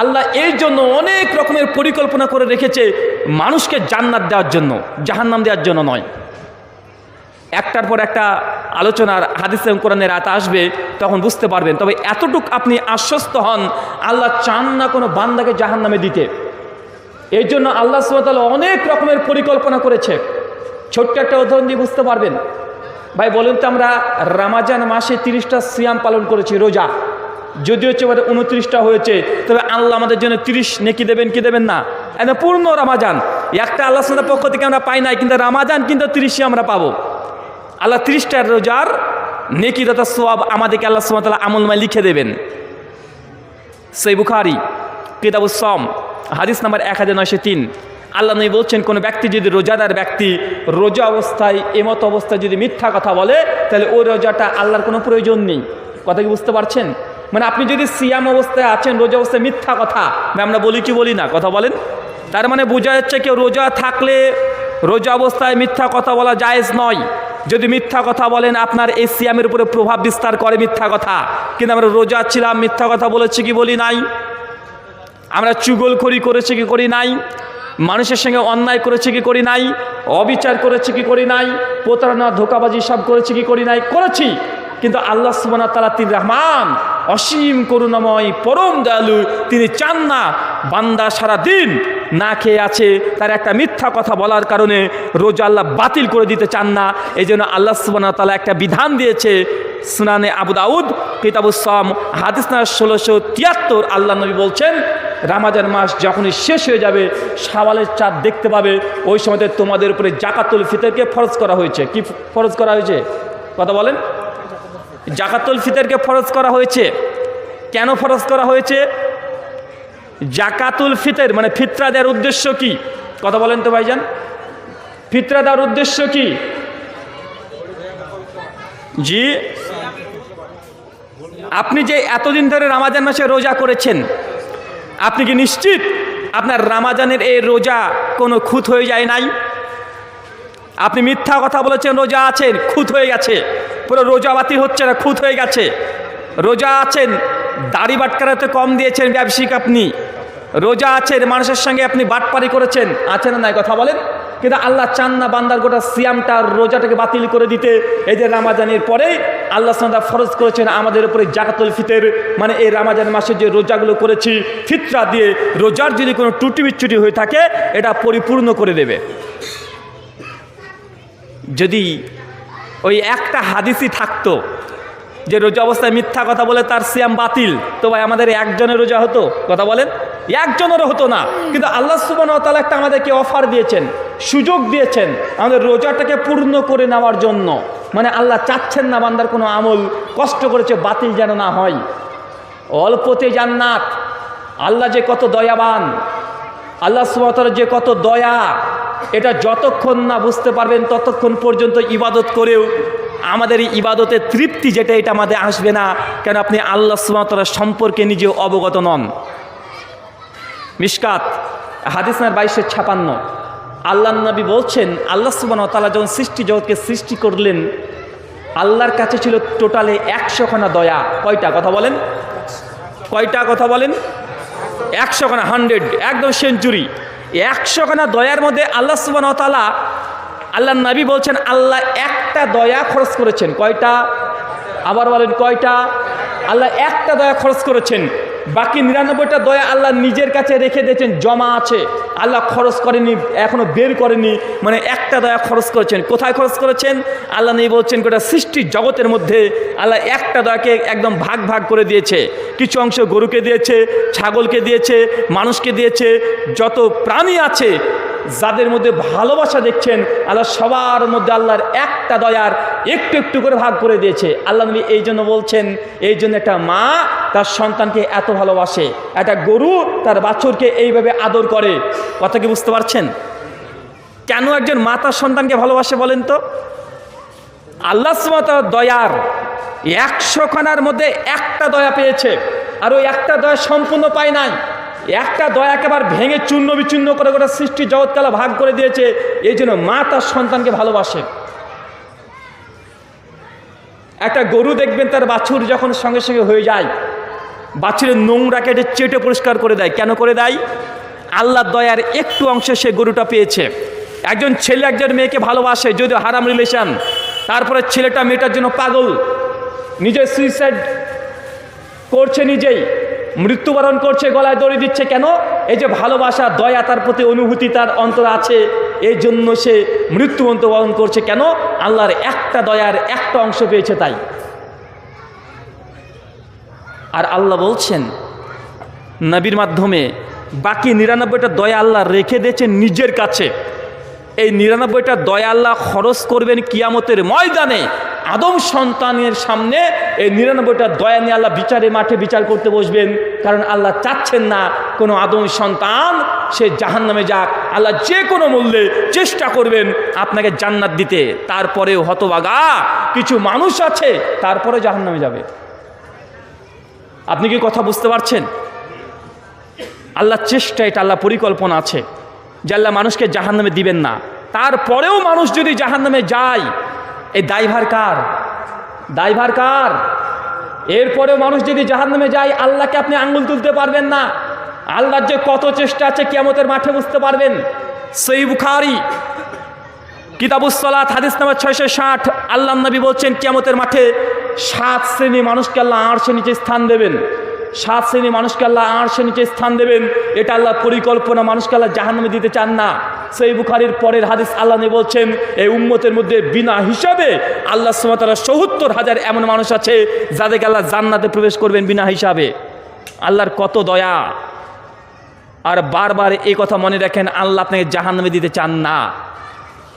আল্লাহ এই জন্য অনেক রকমের পরিকল্পনা করে রেখেছে, মানুষকে জান্নাত দেওয়ার জন্য, জাহান্নাম দেওয়ার জন্য নয়। একটার পর একটা আলোচনার হাদিস এবং কোরআনের আয়াত আসবে, তখন বুঝতে পারবেন। তবে এতটুক আপনি আশ্বস্ত হন, আল্লাহ চান না কোনো বান্দাকে জাহান্নামে দিতে। এই জন্য আল্লাহ সুবহানাহু ওয়া তাআলা অনেক রকমের পরিকল্পনা করেছে। ছোট্ট একটা উদাহরণ দিয়ে বুঝতে পারবেন। ভাই বলেন তো, আমরা রমজান মাসে 30টা সিয়াম পালন করেছি, রোজা, যদিও হচ্ছে 29টা হয়েছে, তবে আল্লাহ আমাদের জন্য 30 নেকি দেবেন কি দেবেন না? একদম পূর্ণ রমজান একটা আল্লাহ সুবহানাহু পক্ষ থেকে আমরা পাই নাই, কিন্তু রমজান কিন্তু 30 আমরা পাবো। আল্লাহ 30টা রোজার নেকি তথা সওয়াব আমাদেরকে আল্লাহ সুবহানাহু ওয়া তাআলা আমলনামায় লিখে দেবেন। সহিহ বুখারী কিতাবুস সাওম হাদিস নাম্বার 1903 আল্লাহ নবী বলছেন, কোনো ব্যক্তি যদি, রোজাদার ব্যক্তি রোজা অবস্থায়, এমত অবস্থায় যদি মিথ্যা কথা বলে, তাহলে ওই রোজাটা আল্লাহর কোনো প্রয়োজন নেই। কথা কি বুঝতে পারছেন? মানে আপনি যদি সিয়াম অবস্থায় আছেন, রোজা অবস্থায় মিথ্যা কথা আমরা বলি কি বলি না? কথা বলেন। তার মানে বোঝা যাচ্ছে কেউ রোজা থাকলে রোজা অবস্থায় মিথ্যা কথা বলা জায়েজ নয়। যদি মিথ্যা কথা বলেন, আপনার এই সিয়ামের উপরে প্রভাব বিস্তার করে মিথ্যা কথা। কিন্তু আমরা রোজা ছিলাম, মিথ্যা কথা বলেছি কি বলি নাই? আমরা চুগলখড়ি করেছি কি করি নাই? মানুষের সঙ্গে অন্যায় করেছি কি করি নাই? অবিচার করেছি কি করি নাই? প্রতারণা, ধোঁকাবাজি সব করেছি কি করি নাই? করেছি। কিন্তু আল্লাহ সুবহানাহু ওয়া তাআলা তিনি রহমান, অসীম করুণাময়, পরম দয়ালু। তিনি চান না বান্দা সারা দিন না খেয়ে আছে, তার একটা মিথ্যা কথা বলার কারণে রোজা আল্লাহ বাতিল করে দিতে চান না। এই জন্য আল্লাহ সুবহানাহু ওয়া তাআলা একটা বিধান দিয়েছে। সুনানে আবু দাউদ কিতাবুস সাওম হাদিস নাম্বার 1673 আল্লাহ নবী বলছেন, রমজান মাস যখনই শেষ হয়ে যাবে, শাওয়ালের চাঁদ দেখতে পাবে, ওই সময়তে তোমাদের উপরে জাকাতুল ফিতরকে ফরজ করা হয়েছে। কি ফরজ করা হয়েছে? কথা বলেন। জাকাতুল ফিতরকে ফরজ করা হয়েছে। কেন ফরজ করা হয়েছে? জাকাতুল ফিতর মানে ফিতরা দেওয়ার উদ্দেশ্য কি? কথা বলেন তো ভাইজান, ফিতরা দেওয়ার উদ্দেশ্য কি? জি, আপনি যে এতদিন ধরে রমজান মাসে রোজা করেছেন, আপনি কি নিশ্চিত আপনার রমজানের এই রোজা কোনো খুঁত হয়ে যায় নাই? আপনি মিথ্যা কথা বলেছেন, রোজা আছেন, খুঁত হয়ে গেছে, পুরো রোজা বাতিল হচ্ছে না, খুঁত হয়ে গেছে। রোজা আছেন, দাড়ি বাটকারাতে কম দিয়েছেন ব্যবসায়িক, আপনি রোজা আছেন, মানুষের সঙ্গে আপনি বাটপারি করেছেন, আছে না নাই? কথা বলেন। কিন্তু আল্লাহ চান না বান্দার গোটা সিয়ামটা, রোজাটাকে বাতিল করে দিতে। এই যে রমজানের পরেই আল্লাহ সুবহানাহু ওয়া তাআলা ফরজ করেছেন আমাদের উপরে জাকাতুল ফিতর, মানে এই রমজান মাসে যে রোজাগুলো করেছি ফিতরা দিয়ে, রোজার যদি কোনো ত্রুটি বিচ্যুতি হয়ে থাকে এটা পরিপূর্ণ করে দেবে। যদি ওই একটা হাদিসই থাকতো যে রোজা অবস্থায় মিথ্যা কথা বলে তার সিয়াম বাতিল, তো ভাই আমাদের একজনের রোজা হতো? কথা বলেন, একজনেরও হতো না। কিন্তু আল্লাহ সুবহানাহু ওয়া তাআলা একটা আমাদেরকে অফার দিয়েছেন, সুযোগ দিয়েছেন আমাদের রোজাটাকে পূর্ণ করে নেওয়ার জন্য। মানে আল্লাহ চাচ্ছেন না বান্দার কোনো আমল কষ্ট করেছে বাতিল যেন না হয়। অল্পতে জান্নাত। আল্লাহ যে কত দয়াবান, আল্লাহ সুবহানাহু ওয়া তাআলা যে কত দয়া, এটা যতক্ষণ না বুঝতে পারবেন ততক্ষণ পর্যন্ত ইবাদত করেও আমাদের এই ইবাদতের তৃপ্তি যেটা, এটা আমাদের আসবে না। কেন? আপনি আল্লাহ সুবহানাহু ওয়া তাআলা সম্পর্কে নিজেও অবগত নন। মিশকাত হাদিস নাম্বার 2256 আল্লাহ নবী বলছেন, আল্লাহ সুবহানাহু ওয়া তাআলা যখন সৃষ্টি জগৎকে সৃষ্টি করলেন, আল্লাহর কাছে ছিল টোটালে 100 খানা দয়া। কয়টা? কথা বলেন। কয়টা? কথা বলেন। 100 খানা, 100, একদম সেঞ্চুরি। 100 খানা দয়ার মধ্যে আল্লাহ সুবহানাহু ওয়া তাআলা, আল্লাহ নবী বলছেন, আল্লাহ একটা দয়া খরচ করেছেন। কয়টা? আবার বলেন কয়টা? আল্লাহ একটা দয়া খরচ করেছেন। বাকি 99টা দয়া আল্লাহ নিজের কাছে রেখে দিয়েছেন, জমা আছে, আল্লাহ খরচ করেনি, এখনো বের করেনি। মানে একটা দয়া খরচ করেছেন। কোথায় খরচ করেছেন? আল্লাহ নেই বলছেন গোটা সৃষ্টির জগতের মধ্যে আল্লাহ একটা দয়াকে একদম ভাগ ভাগ করে দিয়েছে। কিছু অংশ গরুকে দিয়েছে, ছাগলকে দিয়েছে, মানুষকে দিয়েছে, যত প্রাণী আছে যাদের মধ্যে ভালোবাসা দেখছেন আল্লাহ সবার মধ্যে আল্লাহর একটা দয়ার একটু একটু করে ভাগ করে দিয়েছে। আল্লাহ নবী এই জন্য বলছেন, এই জন্য একটা মা তার সন্তানকে এত ভালোবাসে, একটা গরু তার বাছুরকে এইভাবে আদর করে। কথা কি বুঝতে পারছেন? কেন একজন মা তার সন্তানকে ভালোবাসে বলেন তো? আল্লাহ সুবহানাহু ওয়া তাআলা দয়ার 100 খানার মধ্যে একটা দয়া পেয়েছে, আর ওই একটা দয়া সম্পূর্ণ পায় নাই। একটা দয়া একেবারে ভেঙে চূর্ণ বিচূর্ণ করে গোটা সৃষ্টি জগৎকালা ভাগ করে দিয়েছে। এই জন্য মা তার সন্তানকে ভালোবাসে। একটা গরু দেখবেন তার বাছুর যখন সঙ্গে সঙ্গে হয়ে যায়, বাছুরের নোংরা কেটে চেটে পরিষ্কার করে দেয়। কেন করে দেয়? আল্লাহর দয়ার একটু অংশে সে গরুটা পেয়েছে। একজন ছেলে একজন মেয়েকে ভালোবাসে, যদিও হারাম রিলেশন, তারপরে ছেলেটা মেয়েটার জন্য পাগল, নিজে সুইসাইড করছে, নিজেই মৃত্যুবরণ করছে, গলায় দড়ি দিচ্ছে। কেন? এই যে ভালোবাসা, দয়া, তার প্রতি অনুভূতি তার অন্তরে আছে, এই জন্য সে মৃত্যুবরণ করছে। কেন? আল্লাহর একটা দয়ার একটা অংশ পেয়েছে তাই। আর আল্লাহ বলছেন নবীর মাধ্যমে, বাকি ৯৯টা দয়া আল্লাহ রেখে দিয়েছেন নিজের কাছে। এই ৯৯টা দয়া আল্লাহ খরচ করবেন কিয়ামতের ময়দানে আদম সন্তানের সামনে। এই ৯৯টা দয়া নিয়ে আল্লাহ বিচারের মাঠে বিচার করতে বসবেন। কারণ আল্লাহ চাচ্ছেন না কোনো আদম সন্তান সে জাহান্নামে যাক। আল্লাহ যে কোনো মূল্যে চেষ্টা করবেন আপনাকে জান্নাত দিতে। তারপরেও হতভাগা কিছু মানুষ আছে, তারপরে জাহান্নামে যাবে। আপনি কি কথা বুঝতে পারছেন? আল্লাহ চেষ্টা, এটা আল্লাহ পরিকল্পনা আছে যে আল্লাহ মানুষকে জাহান্নামে দিবেন না। তারপরেও মানুষ যদি জাহান্নামে যায়, এই দায়ভার কার? দায়ভার কার? এরপরেও মানুষ যদি জাহান্নামে যায়, আল্লাহকে আপনি আঙ্গুল তুলতে পারবেন না। আল্লাহর যে কত চেষ্টা আছে কিয়ামতের মাঠে বুঝতে পারবেন। সহিহ বুখারী কিতাবুস সালাত হাদিস নাম্বার 660, আল্লাহ নবী বলছেন কিয়ামতের মাঠে 7 শ্রেণী মানুষকে আল্লাহ আরশের নিচে স্থান দেবেন। 7 শ্রেণী মানুষকে আল্লাহ আরশের নিচে স্থান দেবেন। এটা আল্লাহ পরিকল্পনা, মানুষকে আল্লাহ জাহান্নামে দিতে চান না। সহিহ বুখারীর পরের হাদিস আল্লাহ নবী বলছেন এই উম্মতের মধ্যে বিনা হিসাবে আল্লাহ সুবহানাহু ওয়া তাআলা ৭০,০০০ এমন মানুষ আছে যাদেরকে আল্লাহ জান্নাতে প্রবেশ করবেন বিনা হিসাবে। আল্লাহর কত দয়া! আর বারবার এই কথা মনে রাখেন, আল্লাহ আপনাকে জাহান্নামে দিতে চান না।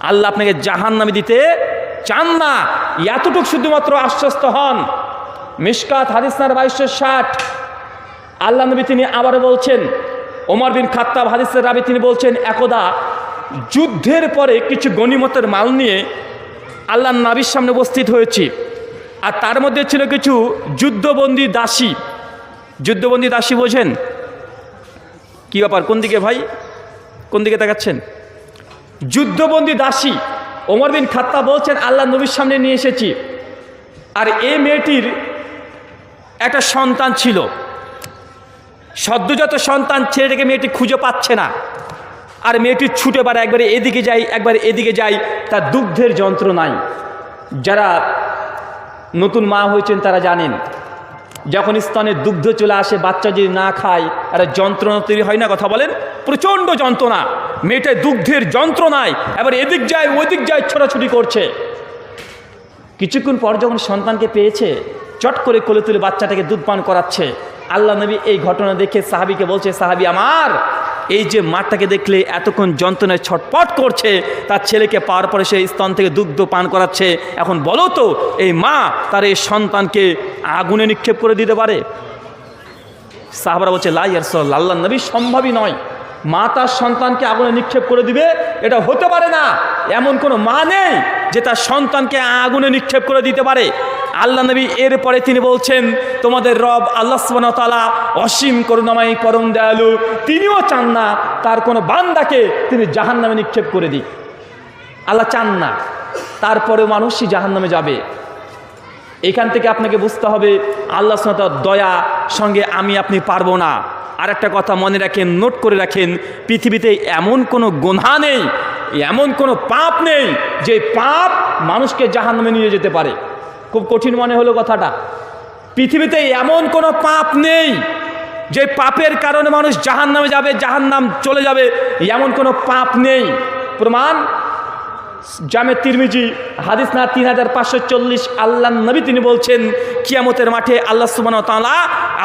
আল্লাহ আপনাকে জাহান্নামে দিতে চান না, এতটুকু শুধুমাত্র আশ্বস্ত হন। মিশকাত হাদিস নাম্বার 2260, আল্লাহ নবী তিনি আবারও বলছেন, ওমর বিন খাত্তাব হাদিসের রাবি তিনি বলছেন, একদা যুদ্ধের পরে কিছু গনিমতের মাল নিয়ে আল্লাহ নবীর সামনে উপস্থিত হয়েছি। আর তার মধ্যে ছিল কিছু যুদ্ধবন্দী দাসী। যুদ্ধবন্দী দাসী বোঝেন? কি ব্যাপার? কোন দিকে ভাই, কোন দিকে তাকাচ্ছেন? যুদ্ধবন্দী দাসী ওমর বিন খাত্তাব বলছেন আল্লাহ নবীর সামনে নিয়ে এসেছি। আর এই মেয়েটির একটা সন্তান ছিল, সদ্যজাত সন্তান। ছেলেটাকে মেয়েটি খুঁজে পাচ্ছে না। আর মেয়েটি ছুটে বেড়ায়, একবারে এদিকে যাই একবার এদিকে যাই, তার দুগ্ধের যন্ত্রণায়। যারা নতুন মা হয়েছেন তারা জানেন, যখন স্তনে দুগ্ধ চলে আসে, বাচ্চা যদি না খায় একটা যন্ত্রণা তৈরি হয় না? কথা বলেন, প্রচণ্ড যন্ত্রণা। মেয়েটা দুগ্ধের যন্ত্রণায় এবার এদিক যায় ওদিক যায়, ছোটাছুটি করছে। কিছুক্ষণ পর যখন সন্তানকে পেয়েছে, চট করে কোলে তুলে বাচ্চাটাকে দুধ পান করাচ্ছে। আল্লাহ নবী এই ঘটনা দেখে সাহাবীকে বলছে, সাহাবী আমার, এই যে মাটাকে দেখলে এতক্ষণ যন্ত্রণায় ছটপট করছে, তার ছেলেকে পাওয়ার পরে সে স্তন থেকে দুগ্ধ পান করাচ্ছে, এখন বলো তো এই মা তার এই সন্তানকে আগুনে নিক্ষেপ করে দিতে পারে? সাহাবারা বলছে, লা ইয়া রাসূলুল্লাহ, আল্লাহ নবী, সম্ভবই নয়। মা তার সন্তানকে আগুনে নিক্ষেপ করে দিবে, এটা হতে পারে না। এমন কোনো মা নেই যে তার সন্তানকে আগুনে নিক্ষেপ করে দিতে পারে। আল্লাহ নবী এরপরে তিনি বলছেন, তোমাদের রব আল্লাহ সুবহানাহু ওয়া তাআলা অসীম করুণাময়, পরম দয়ালু, তিনিও চান না তার কোনো বান্দাকে তিনি জাহান্নামে নিক্ষেপ করে দিক। আল্লাহ চান না, তারপরেও মানুষই জাহান্নামে যাবে। এখান থেকে আপনাকে বুঝতে হবে আল্লাহ সুবহানাহু ওয়া তাআলার দয়া সঙ্গে আমি আপনি পারবো না। আর একটা কথা মনে রাখেন, নোট করে রাখেন, পৃথিবীতে এমন কোনো গুনাহ নেই, এমন কোনো পাপ নেই যে পাপ মানুষকে জাহান্নামে নিয়ে যেতে পারে। খুব কঠিন মনে হলো কথাটা। পৃথিবীতে এমন কোনো পাপ নেই যে পাপের কারণে মানুষ জাহান্নামে যাবে, জাহান্নাম চলে যাবে, এমন কোনো পাপ নেই। প্রমাণ জামে তিরমিজি হাদিস না 3540, আল্লাহ নবী তিনি বলছেন কিয়ামতের মাঠে আল্লাহ সুবহানাহু ওয়া তাআলা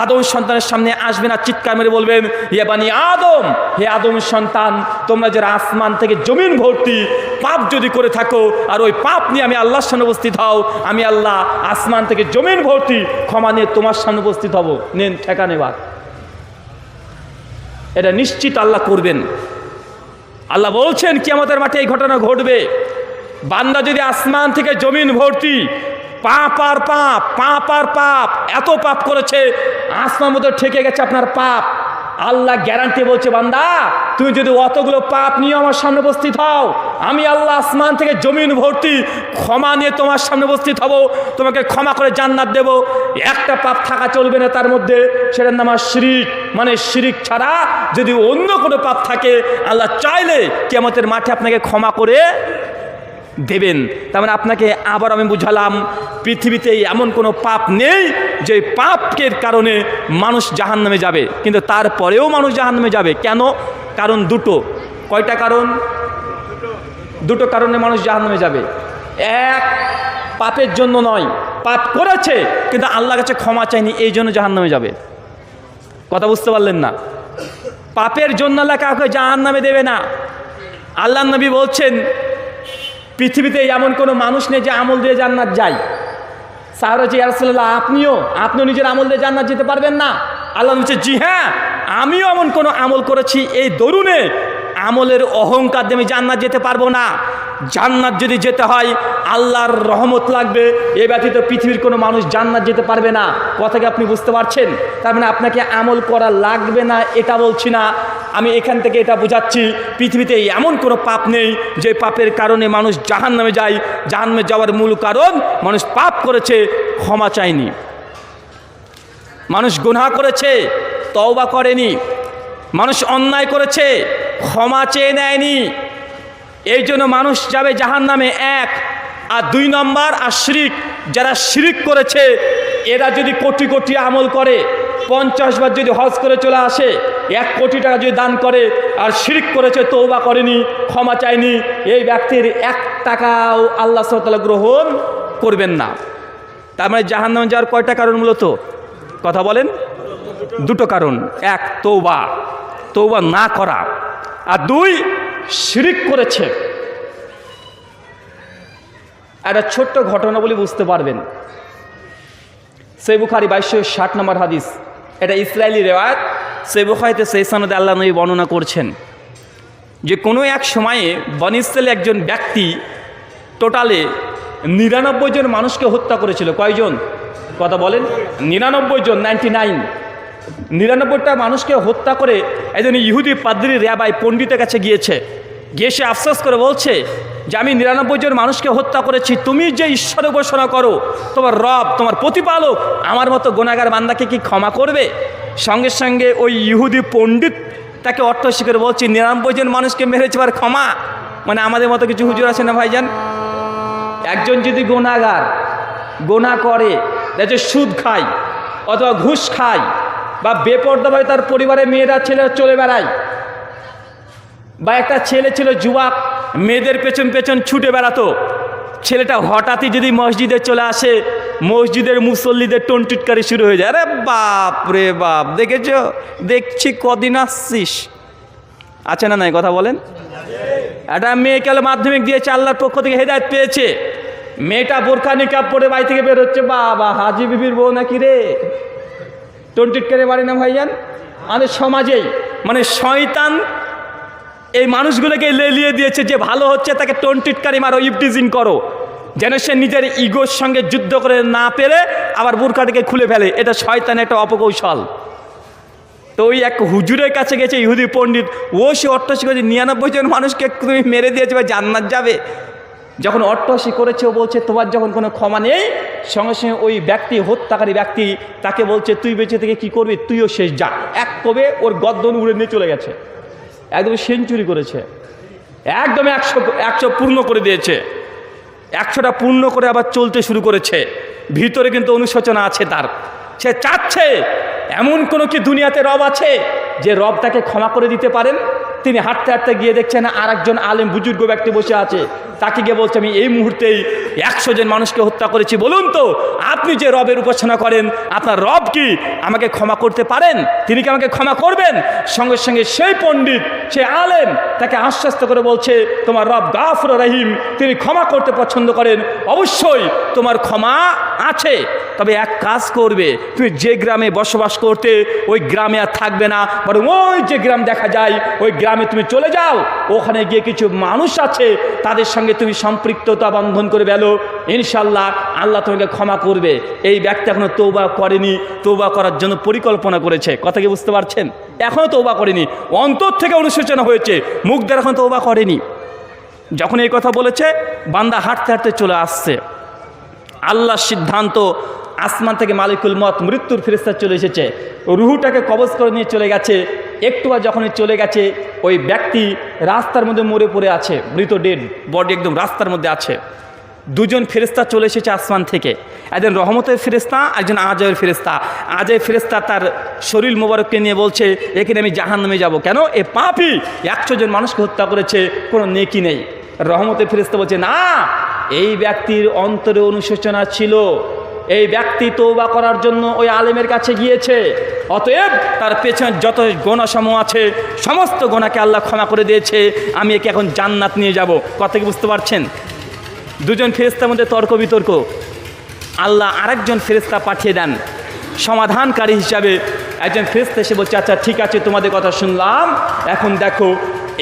আদম সন্তানের সামনে আসবেন আর চিৎকার মেরে বলবেন, ইয়া বানি আদম, হে আদম সন্তান, তোমরা যারা আসমান থেকে জমিন ভর্তি পাপ যদি করে থাকো আর ওই পাপ নিয়ে আমি আল্লাহর সামনে উপস্থিত হও, আমি আল্লাহ আসমান থেকে জমিন ভর্তি ক্ষমা নিয়ে তোমার সামনে উপস্থিত হব। নেন ঠেকা নেবার, এটা নিশ্চিত আল্লাহ করবেন। আল্লাহ বলছেন কিয়ামতের মাঠে এই ঘটনা ঘটবে। বান্দা যদি আসমান থেকে জমিন ভর্তি পাপ আর পাপ, পাপ আর পাপ, এত পাপ করেছে, আসমান মধ্যে ঠেকে গেছে আপনার পাপ, আল্লাহ গ্যারান্টি বলছে, বান্দা তুমি যদি অতগুলো পাপ নিয়ে আমার সামনে উপস্থিত হও, আমি আল্লাহ আসমান থেকে জমিন ভর্তি ক্ষমা নিয়ে তোমার সামনে উপস্থিত হব, তোমাকে ক্ষমা করে জান্নাত দেব। একটা পাপ থাকা চলবে না তার মধ্যে, সেটার নাম শিরিক। মানে শিরিক ছাড়া যদি অন্য কোনো পাপ থাকে, আল্লাহ চাইলে কিয়ামতের মাঠে আপনাকে ক্ষমা করে দেবেন। তার মানে আপনাকে আবার আমি বুঝালাম, পৃথিবীতে এমন কোনো পাপ নেই যে পাপের কারণে মানুষ জাহান্নামে যাবে, কিন্তু তারপরেও মানুষ জাহান্নামে যাবে। কেন? কারণ দুটো। কয়টা কারণ? দুটো কারণে মানুষ জাহান্নামে যাবে। এক, পাপের জন্য নয়, পাপ করেছে কিন্তু আল্লাহর কাছে ক্ষমা চায়নি, এই জন্য জাহান্নামে যাবে। কথা বুঝতে পারলেন না? পাপের জন্য আল্লাহ কাউকে জাহান্নামে দেবে না। আল্লাহর নবী বলছেন, পৃথিবীতে এমন কোনো মানুষ নেই যে আমল দিয়ে জান্নাত যায়। সাহাবারা বলছে, ইয়া রাসূলুল্লাহ আপনিও নিজের আমল দিয়ে জান্নাত যেতে পারবেন না? আল্লাহ বলছে, জি হ্যাঁ, আমিও এমন কোনো আমল করেছি, এই দরুনে আমলের অহংকার দিয়ে আমি জান্নাত যেতে পারবো না। জান্নাত যদি যেতে হয় আল্লাহর রহমত লাগবে, এ ব্যতীত পৃথিবীর কোনো মানুষ জান্নাত যেতে পারবে না। কথাকে আপনি বুঝতে পারছেন? তার মানে আপনাকে আমল করা লাগবে না এটা বলছি না, আমি এখান থেকে এটা বোঝাচ্ছি, পৃথিবীতে এমন কোনো পাপ নেই যে পাপের কারণে মানুষ জাহান্নামে যায়। জাহান্নামে যাওয়ার মূল কারণ মানুষ পাপ করেছে, ক্ষমা চায়নি। মানুষ গুনাহ করেছে, তওবা করেনি। মানুষ অন্যায় করেছে, ক্ষমা চেয়ে নেয়নি। এই জন্য মানুষ যাবে জাহান্নামে, এক। আর দুই নম্বর শিরক। যারা শিরক করেছে, এরা যদি কোটি কোটি আমল করে, 50 বার যদি হজ করে চলে আসে, 1 কোটি টাকা যদি দান করে, আর শিরক করেছে, তওবা করেনি, ক্ষমা চায়নি, এই ব্যক্তির 1 টাকাও আল্লাহ সুবহানাহু ওয়া তাআলা গ্রহণ করবেন না। তার মানে জাহান্নামে যাওয়ার কয়টা কারণ মূলত? কথা বলেন। দুটো কারণ। এক, তওবা না করা, আর দুই, শিরক করেছে। একটা ছোট্ট ঘটনা বলে বুঝতে পারবেন। সহিহ বুখারী 2260 নম্বর হাদিস, এটা ইসরায়েলি রেওয়ায়াত। সহিহ বুখারীতে সেই সনদে আল্লাহ নবী বর্ণনা করছেন যে কোনো এক সময়ে বনী ইসরায়েলের একজন ব্যক্তি টোটালে 99 জন মানুষকে হত্যা করেছিল। কয়জন? কথা বলেন। 99 জন, 99টা মানুষকে হত্যা করে একজন ইহুদি পাদ্রী র্যাবাই পণ্ডিতের কাছে গিয়ে সে আফসোস করে বলছে যে আমি 99 জন মানুষকে হত্যা করেছি, তুমি যে ঈশ্বর উপাসনা করো, তোমার রব, তোমার প্রতিপালক আমার মতো গুনাহগার বান্দাকে কি ক্ষমা করবে? সঙ্গে সঙ্গে ওই ইহুদি পণ্ডিত তাকে অর্থ স্বীকার বলছে, 99 জন মানুষকে মেরেছে আর ক্ষমা? মানে আমাদের মতো কিছু হুজুর আছে না ভাইজান, একজন যদি গোনা করে, যে সুদ খায় অথবা ঘুষ খায় বা বেপরদাভাবে তার পরিবারের মেয়েরা ছেলেরা চলে বেড়ায়, বা একটা ছেলে ছিল যুবক, মেয়েদের পেছন পেছন ছুটে বেড়াতো, ছেলেটা হঠাৎই যদি মসজিদে চলে আসে, মসজিদের মুসল্লিদের টনটিটকারি শুরু হয়ে যায়, আরে বাপ রে বাপ, দেখছি কদিন আসছিস, আছে না নাই? কথা বলেন। একটা মেয়ে কাল মাধ্যমিক দিয়েছে, আল্লাহর পক্ষ থেকে হেদায়েত পেয়েছে, মেয়েটা বোরকা নিকাব পরে বাড়ি থেকে বের হচ্ছে, বাবা হাজি বিবির বউ নাকি রে, টনটিটকারি বাড়ি না ভাইজান? আমাদের সমাজেই মানে শয়তান এই মানুষগুলোকে লেলিয়ে দিয়েছে, যে ভালো হচ্ছে তাকে টনটিটকারি মারো, ইফটিজিং করো, যেন সে নিজের ইগোর সঙ্গে যুদ্ধ করে না পেরে আবার বোরকাটাকে খুলে ফেলে। এটা শয়তানের একটা অপকৌশল। তো ওই এক হুজুরের কাছে গেছে ইহুদি পণ্ডিত, সে অট্টহাসি করেছে, 99 জন মানুষকে তুমি মেরে দিয়েছে বা জান্নাত যাবে। যখন অট্টহাসি করেছে, ও বলছে তোমার যখন কোনো ক্ষমা নেই, সঙ্গে সঙ্গে ওই ব্যক্তি, হত্যাকারী ব্যক্তি তাকে বলছে, তুই বেঁচে থেকে কি করবি, তুইও শেষ যা। এক কবে ওর গর্দন উড়ে নিয়ে চলে গেছে, একদম সেঞ্চুরি করেছে, একদম 100 পূর্ণ করে দিয়েছে। 100টা পূর্ণ করে আবার চলতে শুরু করেছে, ভিতরে কিন্তু অনুশোচনা আছে তার। সে চাচ্ছে এমন কোনো কি দুনিয়াতে রব আছে যে রব তাকে ক্ষমা করে দিতে পারেন? তিনি হাঁটতে হাঁটতে গিয়ে দেখছেন আর একজন আলেম বুজুর্গ ব্যক্তি বসে আছে, তাকে গিয়ে বলছে, আমি এই মুহূর্তেই 100 জন মানুষকে হত্যা করেছি, বলুন তো আপনি যে রবের উপাসনা করেন, আপনার রব কি আমাকে ক্ষমা করতে পারেন? তিনি কি আমাকে ক্ষমা করবেন? সঙ্গে সঙ্গে সেই পণ্ডিত, সেই আলেম তাকে আশ্বস্ত করে বলছে, তোমার রব গাফুর রহিম, তিনি ক্ষমা করতে পছন্দ করেন, অবশ্যই তোমার ক্ষমা আছে। তবে এক কাজ করবে, তুমি যে গ্রামে বসবাস করতে, ওই গ্রামে আর থাকবে না, বরং ওই যে গ্রাম দেখা যায়, ওই গ্রাম গ্রামে তুমি চলে যাও, ওখানে গিয়ে কিছু মানুষ আছে তাদের সঙ্গে তুমি সম্পৃক্ততা বন্ধন করে বেলো, ইনশাল্লাহ আল্লাহ তোমাকে ক্ষমা করবে। এই ব্যক্তি এখনো তওবা করেনি, তওবা করার জন্য পরিকল্পনা করেছে। কথা কি বুঝতে পারছেন? এখনও তওবা করেনি, অন্তর থেকে অনুশোচনা হয়েছে, মুখ দিয়ে এখন তওবা করেনি। যখন এই কথা বলেছে, বান্দা হাঁটতে হাঁটতে চলে আসছে। আল্লাহর সিদ্ধান্ত, আসমান থেকে মালিকুল মত মৃত্যুর ফেরেশতা চলে এসেছে, রুহুটাকে কবজ করে নিয়ে চলে গেছে। একটু আর যখনই চলে গেছে, ওই ব্যক্তি রাস্তার মধ্যে মরে পড়ে আছে, মৃত ডেড বডি একদম রাস্তার মধ্যে আছে। দুজন ফেরেশতা চলে এসেছে আসমান থেকে, একজন রহমতের ফেরেশতা, একজন আজাবের ফেরেশতা। আজাবের ফেরেশতা তার শরীর মোবারককে নিয়ে বলছে, এখানে আমি জাহান্নামে যাব কেন? এ পাপী 100 জন মানুষকে হত্যা করেছে, কোনো নেকি নেই। রহমতের ফেরেশতা বলছে, না, এই ব্যক্তির অন্তরে অনুশোচনা ছিল, এই ব্যক্তি তওবা করার জন্য ওই আলেমের কাছে গিয়েছে, অতএব তার পেছনে যত গোনাসমূহ আছে সমস্ত গোনাকে আল্লাহ ক্ষমা করে দিয়েছে, আমি একে এখন জান্নাত নিয়ে যাব। কথা কি বুঝতে পারছেন? দুজন ফেরেশতার মধ্যে তর্ক বিতর্ক। আল্লাহ আরেকজন ফেরেশতা পাঠিয়ে দেন সমাধানকারী হিসাবে। একজন ফেরেশতা এসে বলছে, আচ্ছা ঠিক আছে, তোমাদের কথা শুনলাম, এখন দেখো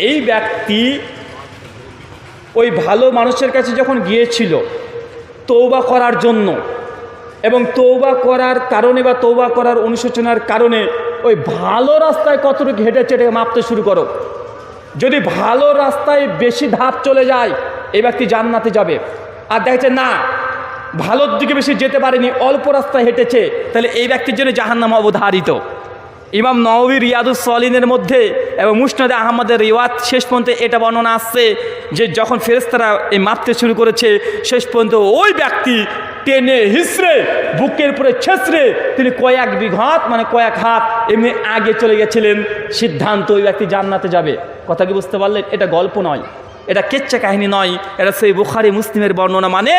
এই ব্যক্তি ওই ভালো মানুষের কাছে যখন গিয়েছিল তওবা করার জন্য, এবং তওবা করার কারণে বা তওবা করার অনুশোচনার কারণে ওই ভালো রাস্তায় কতটুকু হেঁটেছে এটাকে মাপতে শুরু করো। যদি ভালো রাস্তায় বেশি ধাপ চলে যায়, এই ব্যক্তি জান্নাতে যাবে। আর দেখছে না, ভালোর দিকে বেশি যেতে পারেনি, অল্প রাস্তায় হেঁটেছে, তাহলে এই ব্যক্তির জন্য জাহান্নাম অবধারিত। ইমাম নওয়াবী রিয়াদুস সালিহিনের মধ্যে এবং মুসনাদে আহমদের রিওয়ায়াত শেষ পর্যন্ত এটা বর্ণনা আসছে যে যখন ফেরেশতারা এই মাপতে শুরু করেছে, শেষ পর্যন্ত ওই ব্যক্তি টেনে হিসড়ে বুকের উপরে ছেঁচড়ে তিনি কয়েক বিঘত মানে কয়েক হাত এমনি আগে চলে গেছিলেন। সিদ্ধান্ত, ওই ব্যক্তি জান্নাতে যাবে। কথা কি বুঝতে পারলেন? এটা গল্প নয়, এটা কেচ্ছা কাহিনী নয়, এটা সেই বুখারী মুসলিমের বর্ণনা, মানে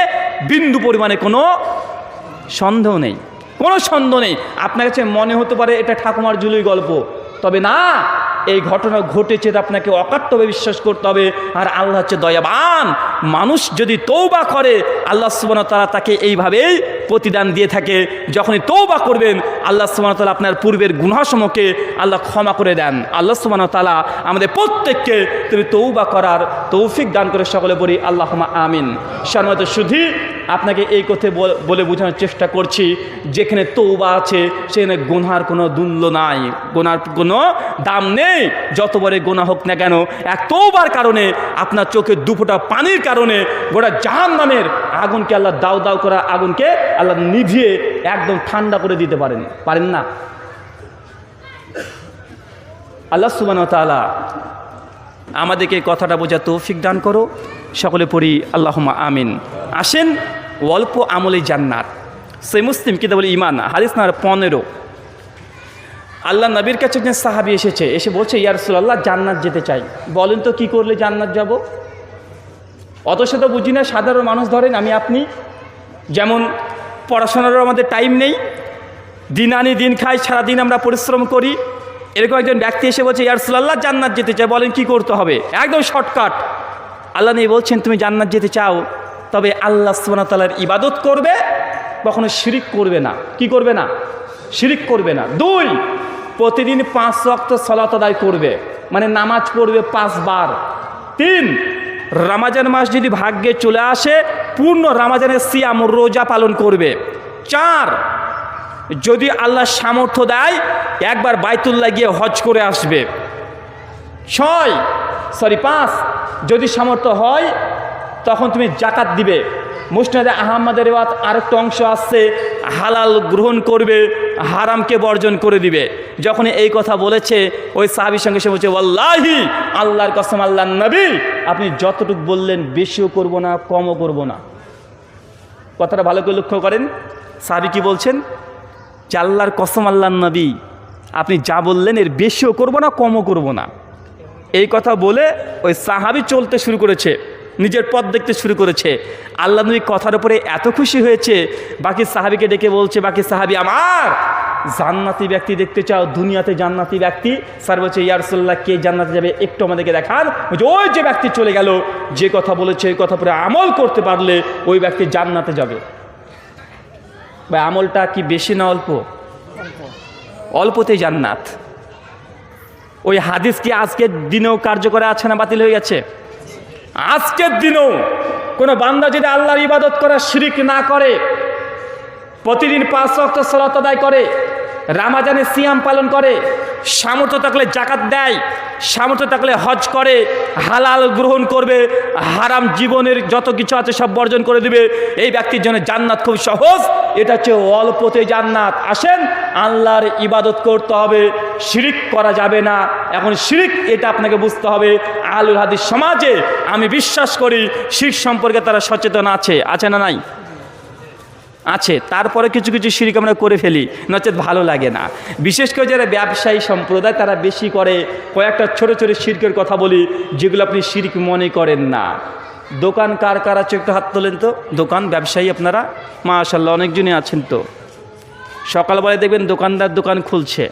বিন্দু পরিমাণে কোনো সন্দেহ নেই, কোনো সন্দেহ নেই। আপনার কাছে মনে হতে পারে এটা ঠাকুমার ঝুলির গল্প, তবে না, এই ঘটনা ঘটেছে, আপনাকে অকাট্যভাবে বিশ্বাস করতে হবে। আর আল্লাহ হচ্ছে দয়াবান, মানুষ যদি তওবা করে আল্লাহ সুবহানাহু ওয়া তাআলা তাকে এইভাবেই প্রতিদান দিয়ে থাকে। যখনই তওবা করবেন আল্লাহ সুবহানাহু ওয়া তাআলা আপনার পূর্বের গুনাহসমূহকে আল্লাহ ক্ষমা করে দেন। আল্লাহ সুবহানাহু ওয়া তাআলা আমাদের প্রত্যেককে তুমি তওবা করার তৌফিক দান করে সকলে বলি আল্লাহুম্মা আমিন। সম্মানিত সুধী, আপনাকে এই কথা বলে বোঝানোর চেষ্টা করছি, যেখানে তওবা আছে সেখানে গুনহার কোনো মূল্য নাই, গুনার কোনো দাম নেই। যত বড় গুনাহ হোক না কেন, এক তওবার কারণে, আপনার চোখে দুফোঁটা পানির কারণে গোটা জাহান্নামের আগুনকে আল্লাহ দাউ দাউ করা আগুনকে আল্লাহ নিভিয়ে একদম ঠান্ডা করে দিতে পারেন না। আল্লাহ সুবহানাহু ওয়া তাআলা আমাদেরকে কথাটা বোঝার তৌফিক দান করো, সকলে পড়ি আল্লাহুম্মা আমিন। আসেন, অল্প আমলে জান্নাত। সহিহ মুসলিম কিতাবুল ঈমান হাদিস নাম্বার 15। আল্লাহ নবীর কাছে একজন সাহাবী এসে বলছে, ইয়া রাসূলুল্লাহ, জান্নাত যেতে চাই, বলেন তো কি করলে জান্নাত যাব? অত শত বুঝি না, সাধারণ মানুষ ধরেন আমি আপনি, যেমন পড়াশোনারও আমাদের টাইম নেই, দিন আনি দিন খাই, সারাদিন আমরা পরিশ্রম করি। এরকম একজন ব্যক্তি এসে বলছে, ইয়া রাসূলুল্লাহ, জান্নাত যেতে চাই, বলেন কি করতে হবে? একদম শর্টকাট। আল্লাহ নবী বলছেন, তুমি জান্নাত যেতে চাও, তবে আল্লাহ সুবহানাহু ওয়া তাআলার ইবাদত করবে, কখনো শিরিক করবে না। কি করবে না? শিরিক করবে না। 2, প্রতিদিন 5 ওয়াক্ত সালাত আদায় করবে, মানে নামাজ পড়বে 5 বার। 3, রমজান মাস যদি ভাগ্যে চলে আসে পূর্ণ রমজানের সিয়াম রোজা পালন করবে। 4, যদি আল্লাহ সামর্থ্য দেয় একবার বাইতুল্লাহ গিয়ে হজ করে আসবে। 5, যদি সামর্থ্য হয় তখন তুমি জাকাত দিবে। মুসনাদে আহমদের রিওয়ায়াত আরেকটা অংশ আসছে, হালাল গ্রহণ করবে, হারামকে বর্জন করে দিবে। যখন এই কথা বলেছে, ওই সাহাবীর সঙ্গে সে বলছে, ওয়াল্লাহি, আল্লাহর কসম, আল্লাহর নবী, আপনি যতটুকু বললেন বেশিও করব না, কমও করব না। কথাটা ভালো করে লক্ষ্য করেন, সাহাবী কি বলছেন? যে আল্লাহর কসম, আল্লাহর নবী, আপনি যা বললেন এর বেশিও করব না, কমও করব না। এই কথা বলে ওই সাহাবী চলতে শুরু করেছে, নিজের পথ দেখতে শুরু করেছে। আল্লাহ নবী কথার উপরে এত খুশি হয়েছে, বাকি সাহাবীকে ডেকে বলছে, বাকি সাহাবী, আমার জান্নাতি ব্যক্তি দেখতে চাও? দুনিয়াতে জান্নাতি ব্যক্তি? স্যার বলছে, ইয়া রাসূলুল্লাহ, কে জান্নাতে যাবে একটু আমাদেরকে দেখান। ওই যে ব্যক্তি চলে গেল, যে কথা বলেছে ওই কথা পরে আমল করতে পারলে ওই ব্যক্তি জান্নাতে যাবে। ভাই, আমলটা কি বেশি না অল্প? অল্পতেই জান্নাত। ওই হাদিস কি আজকের দিনেও কার্যকরে আছে না বাতিল হয়ে গেছে? আজকের দিনেও কোনো বান্দা যদি আল্লাহর ইবাদত করে, শিরিক না করে, প্রতিদিন 5 ওয়াক্ত সালাত আদায় করে, রামাজানে সিয়াম পালন করে, সামর্থ্য থাকলে জাকাত দেয়, সামর্থ্য থাকলে হজ করে, হালাল গ্রহণ করবে, হারাম জীবনের যত কিছু আছে সব বর্জন করে দিবে, এই ব্যক্তির জন্য জান্নাত খুব সহজ। এটা হচ্ছে অল্পতে জান্নাত। আসেন, আল্লাহর ইবাদত করতে হবে, শিরিক করা যাবে না। এখন শিরিক এটা আপনাকে বুঝতে হবে। আহলুল হাদিস সমাজে আমি বিশ্বাস করি শিরিক সম্পর্কে তারা সচেতন আছে না নাই? আছে। তারপরে কিছু কিছু শিরিক আমরা করে ফেলি, নচেত ভালো লাগে না। বিশেষ করে যারা ব্যবসায়ী সম্প্রদায় তারা বেশি করে। কয়েকটা ছোট ছোট শিরকের কথা বলি যেগুলো আপনি শিরিক মনে করেন না। দোকান কার কার আছে একটু হাত তোলেন তো। দোকান ব্যবসায়ী আপনারা মাশাআল্লাহ অনেকজনই আছেন। তো সকালবেলায় দেখবেন দোকানদার দোকান খুলছে,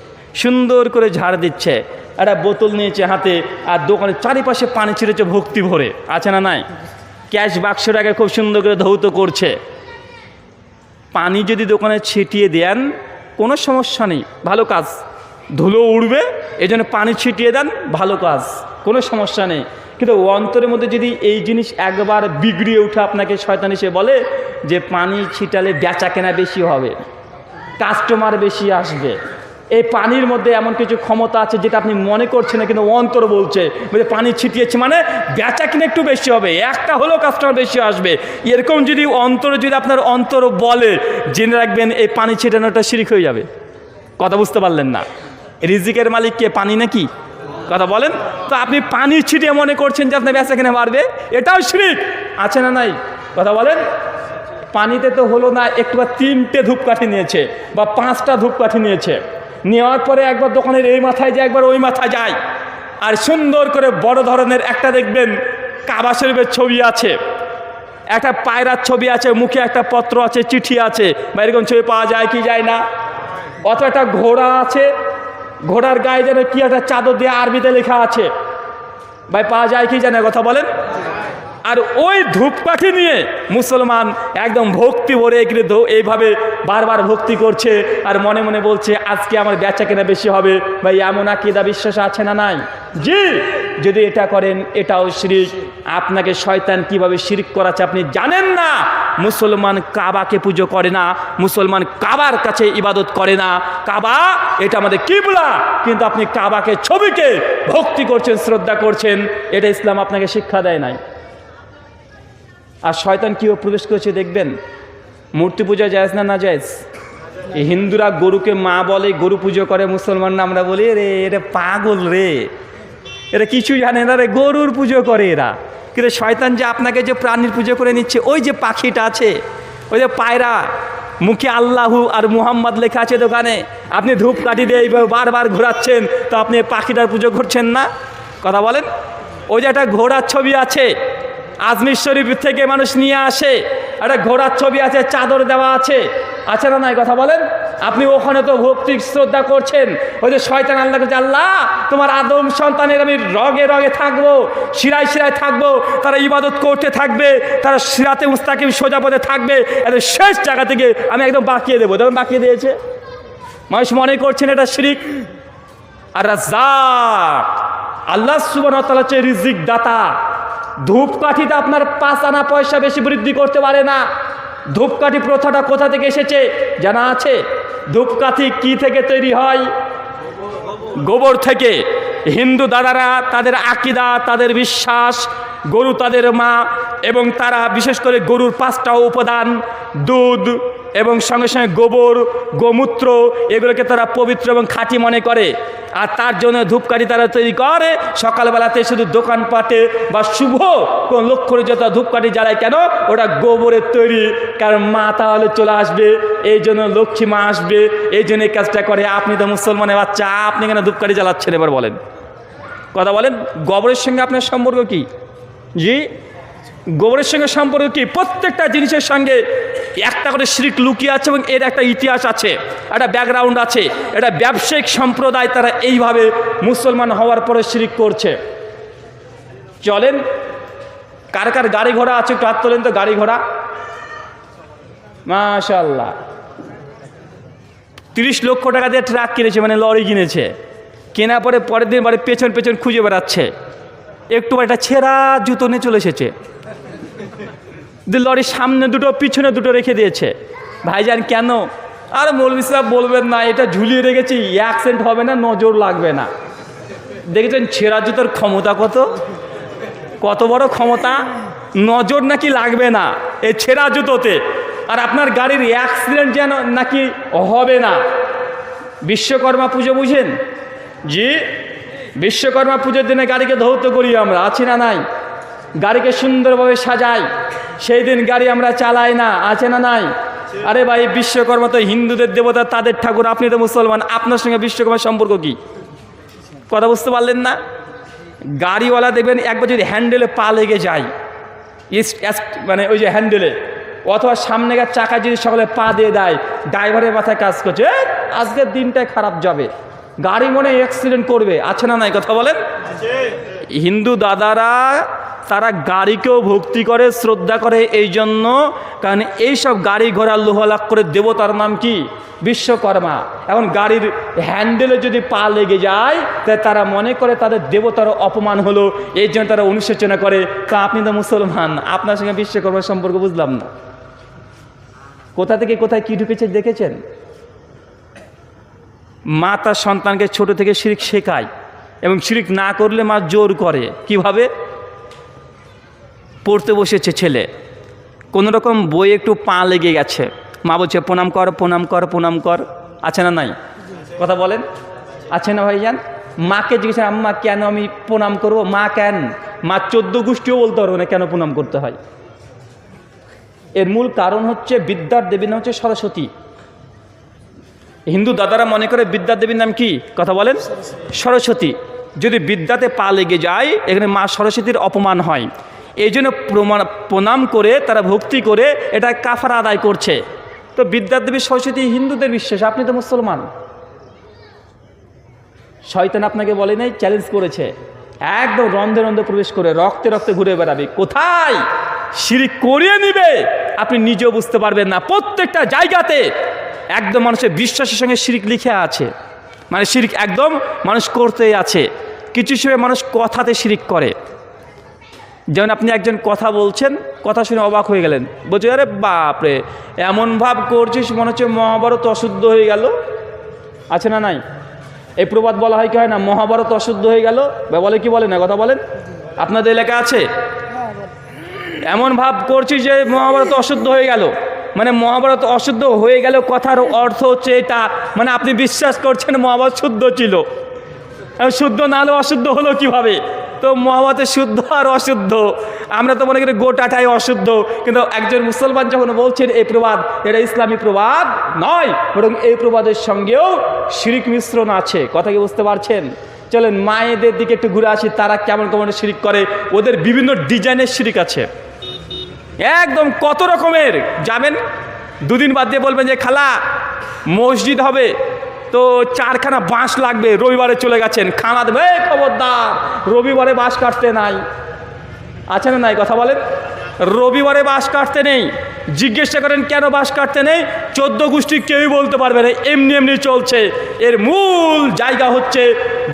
সুন্দর করে ঝাড় দিচ্ছে, একটা বোতল নিয়েছে হাতে, আর দোকানের চারিপাশে পানি ছিঁড়েছে ভক্তি ভরে, আছে না নাই? ক্যাশ বাক্সটাকে খুব সুন্দর করে ধৌত করছে। পানি যদি দোকানে ছিটিয়ে দেন কোনো সমস্যা নেই, ভালো কাজ, ধুলো উড়বে, এই জন্য পানি ছিটিয়ে দেন, ভালো কাজ, কোনো সমস্যা নেই। কিন্তু অন্তরের মধ্যে যদি এই জিনিস একবার বিগড়িয়ে উঠে, আপনাকে শয়তান এসে বলে যে পানি ছিটালে বেচা কেনা বেশি হবে, কাস্টমার বেশি আসবে, এই পানির মধ্যে এমন কিছু ক্ষমতা আছে যেটা আপনি মনে করছেন না, কিন্তু অন্তর বলছে পানি ছিটিয়েছে মানে বেচা কিনা একটু বেশি হবে, একটা হলেও কাস্টমার বেশি আসবে। এরকম যদি অন্তর, যদি আপনার অন্তর বলে, জেনে রাখবেন এই পানি ছিটানোটা শিরিক হয়ে যাবে। কথা বুঝতে পারলেন না? রিজিকের মালিক কে? পানি নাকি? কথা বলেন তো। আপনি পানি ছিটিয়ে মনে করছেন যে আপনার বেচা কিনা বাড়বে, এটাও শিরিক, আছে না নাই? কথা বলেন। পানিতে তো হলো না, একটু বা 3টে ধূপকাঠি নিয়েছে বা 5টা ধূপকাঠি নিয়েছে, নেওয়ার পরে একবার দোকানের এই মাথায় যায়, একবার ওই মাথায় যায়, আর সুন্দর করে বড় ধরনের একটা দেখবেন কাবা শরীফের ছবি আছে, একটা পায়রার ছবি আছে, মুখে একটা পত্র আছে, চিঠি আছে, বা এরকম ছবি পাওয়া যায় কি যায় না? অথবা একটা ঘোড়া আছে, ঘোড়ার গায়ে যেন কি একটা চাদর দিয়ে আরবিতে লেখা আছে, ভাই পাওয়া যায় কি জানে? কথা বলেন। আর ওই ধূপকাঠি নিয়ে মুসলমান একদম ভক্তি ভরে এইভাবে বারবার ভক্তি করছে, আর মনে মনে বলছে আজকে আমার বেচা কেনা বেশি হবে। ভাই এমন আকীদা বিশ্বাস আছে না নাই? জি। যদি এটা করেন এটাও শিরিক। আপনাকে শয়তান কিভাবে শিরিক করাচ্ছে আপনি জানেন না। মুসলমান কাবাকে পুজো করে না, মুসলমান কাবার কাছে ইবাদত করে না। কাবা এটা আমাদের কিবলা, কিন্তু আপনি কাবাকে, ছবিকে ভক্তি করছেন, শ্রদ্ধা করছেন। এটা ইসলাম আপনাকে শিক্ষা দেয় নাই। আর শয়তান কীভাবে প্রবেশ করেছে দেখবেন। মূর্তি পূজা জায়েজ না জায়েজ? হিন্দুরা গরুকে মা বলে, গরু পুজো করে, মুসলমানরা আমরা বলি রে এটা পাগল রে, এরা কিছুই জানে না রে, গরুর পুজো করে এরা। কিন্তু শয়তান যে আপনাকে যে প্রাণীর পুজো করে নিচ্ছে, ওই যে পাখিটা আছে, ওই যে পায়রা, মুখে আল্লাহু আর মুহাম্মদ লেখা আছে দোকানে, আপনি ধূপকাঠি দিয়ে এইভাবে বারবার ঘোরাচ্ছেন, তো আপনি পাখিটার পুজো করছেন না? কথা বলেন। ওই যে একটা ঘোড়ার ছবি আছে, আজমির শরীফ থেকে মানুষ নিয়ে আসে, একটা ঘোড়ার ছবি আছে, চাদর দেওয়া আছে, আছে না নাই? কথা বলেন। আপনি ওখানে তো ভক্তি শ্রদ্ধা করছেন। ওই যে শয়তান আল্লাহ বলছে, আল্লাহ তোমার আদম সন্তানের আমি রগে রগে থাকবো, শিরায় শিরায় থাকবো, তারা ইবাদত করতে থাকবে, তারা সিরাতে মুস্তাকিম সোজা পথে থাকবে, এদের শেষ জায়গা থেকে আমি একদম বাঁকিয়ে দেবো। দেখুন বাঁকিয়ে দিয়েছে। মানুষ মনে করছেন এটা শিরিক। আর রাজ্জাক আল্লাহ সুবহানাহু ওয়া তাআলা হচ্ছে রিজিক দাতা। ধূপকাঠিতে আপনার 5 আনা পয়সা বেশি বৃদ্ধি করতে পারে না। ধূপকাঠি প্রথাটা কোথা থেকে এসেছে জানা আছে? ধূপকাঠি কি থেকে তৈরি হয়? গোবর থেকে। হিন্দু দাদারা তাদের আকীদা, তাদের বিশ্বাস, গরু তাদের মা, এবং তারা বিশেষ করে গরুর 5টা উপাদান, দুধ এবং সঙ্গে সঙ্গে গোবর, গোমূত্র, এগুলোকে তারা পবিত্র এবং খাঁটি মনে করে। আর তার জন্য ধূপকাঠি তারা তৈরি করে। সকালবেলাতে শুধু দোকানপাটে বা শুভ কোন লক্ষ্যে যত ধূপকাঠি জ্বালায়, কেন? ওটা গোবরের তৈরি, কারণ মা তাহলে চলে আসবে, এই জন্য লক্ষ্মী মা আসবে, এই জন্য এই কাজটা করে। আপনি তো মুসলমানের বাচ্চা, আপনি কেন ধূপকাঠি জ্বালাচ্ছেন? এবার বলেন, কথা বলেন। গোবরের সঙ্গে আপনার সম্পর্ক কি? জি, গোবরের সঙ্গে সম্পর্ক কি? প্রত্যেকটা জিনিসের সঙ্গে একটা করে শিরিক লুকিয়ে আছে, এবং এর একটা ইতিহাস আছে, একটা ব্যাকগ্রাউন্ড আছে। এটা ব্যবসায়িক সম্প্রদায়, তারা এইভাবে মুসলমান হওয়ার পরে শিরিক করছে। চলেন, কার কার গাড়ি ঘোড়া আছে একটু হাত তোলেন তো। গাড়ি ঘোড়া মাশাআল্লাহ 30 লক্ষ টাকা দিয়ে ট্রাক কিনেছে, মানে লরি কিনেছে। কেনা পরে পরের দিন বাড়ি পেছন পেছন খুঁজে বেড়াচ্ছে, একটু একটা ছেঁড়া জুতো নিয়ে চলে এসেছে, লরির সামনে দুটো পিছনে দুটো রেখে দিয়েছে। ভাইজান কেন? আর মৌলভী সাহেব বলবেন না, এটা ঝুলিয়ে রেখেছি, অ্যাক্সিডেন্ট হবে না, নজর লাগবে না। দেখেছেন ছেঁড়া জুতোর ক্ষমতা কত বড় ক্ষমতা, নজর নাকি লাগবে না এই ছেঁড়া জুতোতে, আর আপনার গাড়ির অ্যাক্সিডেন্ট যেন নাকি হবে না। বিশ্বকর্মা পুজো বুঝেন? জি, বিশ্বকর্মা পুজোর দিনে গাড়িকে ধৌত করি আমরা, আছি না নাই? গাড়িকে সুন্দরভাবে সাজাই, সেই দিন গাড়ি আমরা চালাই না, আছে না নাই? আরে ভাই, বিশ্বকর্মা তো হিন্দুদের দেবতা, তাদের ঠাকুর, আপনি তো মুসলমান, আপনার সঙ্গে বিশ্বকর্মার সম্পর্ক কি? কথা বুঝতে পারলেন না? গাড়িওয়ালা দেখবেন একবার যদি হ্যান্ডেলে পা লেগে যায়, মানে ওই যে হ্যান্ডেলে অথবা সামনেকার চাকা যদি সকালে পা দিয়ে দেয়, ড্রাইভারের মাথায় কাজ করছে, আজকের দিনটাই খারাপ যাবে, গাড়ি মনে অ্যাক্সিডেন্ট করবে, আছে না নাই? কথা বলেন। হিন্দু দাদারা তারা গাড়িকেও ভক্তি করে, শ্রদ্ধা করে, এই জন্য কারণ এইসব গাড়ি ঘোড়া লোহা লাগ করে দেবতার নাম কি? বিশ্বকর্মা। এখন গাড়ির হ্যান্ডেলে যদি পা লেগে যায়, তাই তারা মনে করে তাদের দেবতার অপমান হলো, এই জন্য তারা অনুশোচনা করে। তা আপনি তো মুসলমান, আপনার সঙ্গে বিশ্বকর্মার সম্পর্ক বুঝলাম না। কোথা থেকে কোথায় কি ঢুকেছে দেখেছেন? মা তার সন্তানকে ছোট থেকে শিরক শেখায়, এবং শিরক না করলে মা জোর করে। কিভাবে? পড়তে বসেছে ছেলে, কোনো রকম বই একটু পা লেগে গেছে, মা বলছে প্রণাম কর, প্রণাম কর, প্রণাম কর, আছে না নাই? কথা বলেন, আছে না ভাইজান? মাকে জিজ্ঞেস, আম্মা কেন আমি প্রণাম করবো? মা কেন? মা 14 গোষ্ঠীও বলতে পারবো না কেন প্রণাম করতে হয়। এর মূল কারণ হচ্ছে বিদ্যার দেবীর নাম হচ্ছে সরস্বতী। হিন্দু দাদারা মনে করে বিদ্যার দেবীর নাম কি? কথা বলেন, সরস্বতী। যদি বিদ্যাতে পা লেগে যায়, এখানে মা সরস্বতীর অপমান হয়, এই জন্য প্রণাম করে তারা ভক্তি করে এটা কাফারা আদায় করছে। তো বিদ্যার দেবী সরস্বতী হিন্দুদের বিশ্বাস, আপনি তো মুসলমান। শয়তান আপনাকে বলে নাই, চ্যালেঞ্জ করেছে, একদম রন্ধে রন্ধে প্রবেশ করে রক্তে রক্তে ঘুরে বেড়াবে, কোথায় শিরিক করিয়ে নিবে আপনি নিজেও বুঝতে পারবেন না। প্রত্যেকটা জায়গাতে একদম মানুষের বিশ্বাসের সঙ্গে শিরিক লিখে আছে, মানে শিরিক একদম মানুষ করতেই আছে। কিছু সময় মানুষ কথাতে শিরিক করে, যেমন আপনি একজন কথা বলছেন, কথা শুনে অবাক হয়ে গেলেন, বলছে আরে বাপরে এমন ভাব করছিস মনে হচ্ছে মহাভারত অশুদ্ধ হয়ে গেল, আছে না নাই? এই প্রবাদ বলা হয় কি হয় না? মহাভারত অশুদ্ধ হয়ে গেল, বলে কি বলে না? কথা বলেন, আপনাদের এলাকা আছে? এমন ভাব করছিস যে মহাভারত অশুদ্ধ হয়ে গেল, মানে মহাভারত অশুদ্ধ হয়ে গেল কথার অর্থ হচ্ছে এটা, মানে আপনি বিশ্বাস করছেন মহাভারত শুদ্ধ ছিল, শুদ্ধ না হলে অশুদ্ধ হলো কিভাবে? তো মহাভারতে শুদ্ধ আর অশুদ্ধ, আমরা তো মনে করি গোটাটাই অশুদ্ধ, কিন্তু একজন মুসলমান যখন বলছেন এই প্রবাদ, এটা ইসলামী প্রবাদ নয়, বরং এই প্রবাদের সঙ্গেও শিরিক মিশ্রণ আছে। কথা কি বুঝতে পারছেন? চলেন মায়েদের দিকে একটু ঘুরে আসি, তারা কেমন কেমন শিরিক করে। ওদের বিভিন্ন ডিজাইনের শিরিক আছে, একদম কত রকমের। যাবেন 2 দিন বাদ দিয়ে বলবেন যে খালা মসজিদ হবে, তো 4খানা বাঁশ লাগবে, রবিবারে চলে গেছেন, খানা দেবে, খবরদার রবিবারে বাঁশ কাটতে নাই, আছে না নাই? কথা বলেন, রবিবারে বাঁশ কাটতে নেই। জিজ্ঞাসা করেন কেন বাঁশ কাটতে নেই, 14 গোষ্ঠী কেউই বলতে পারবে না, এমনি এমনি চলছে। এর মূল জায়গা হচ্ছে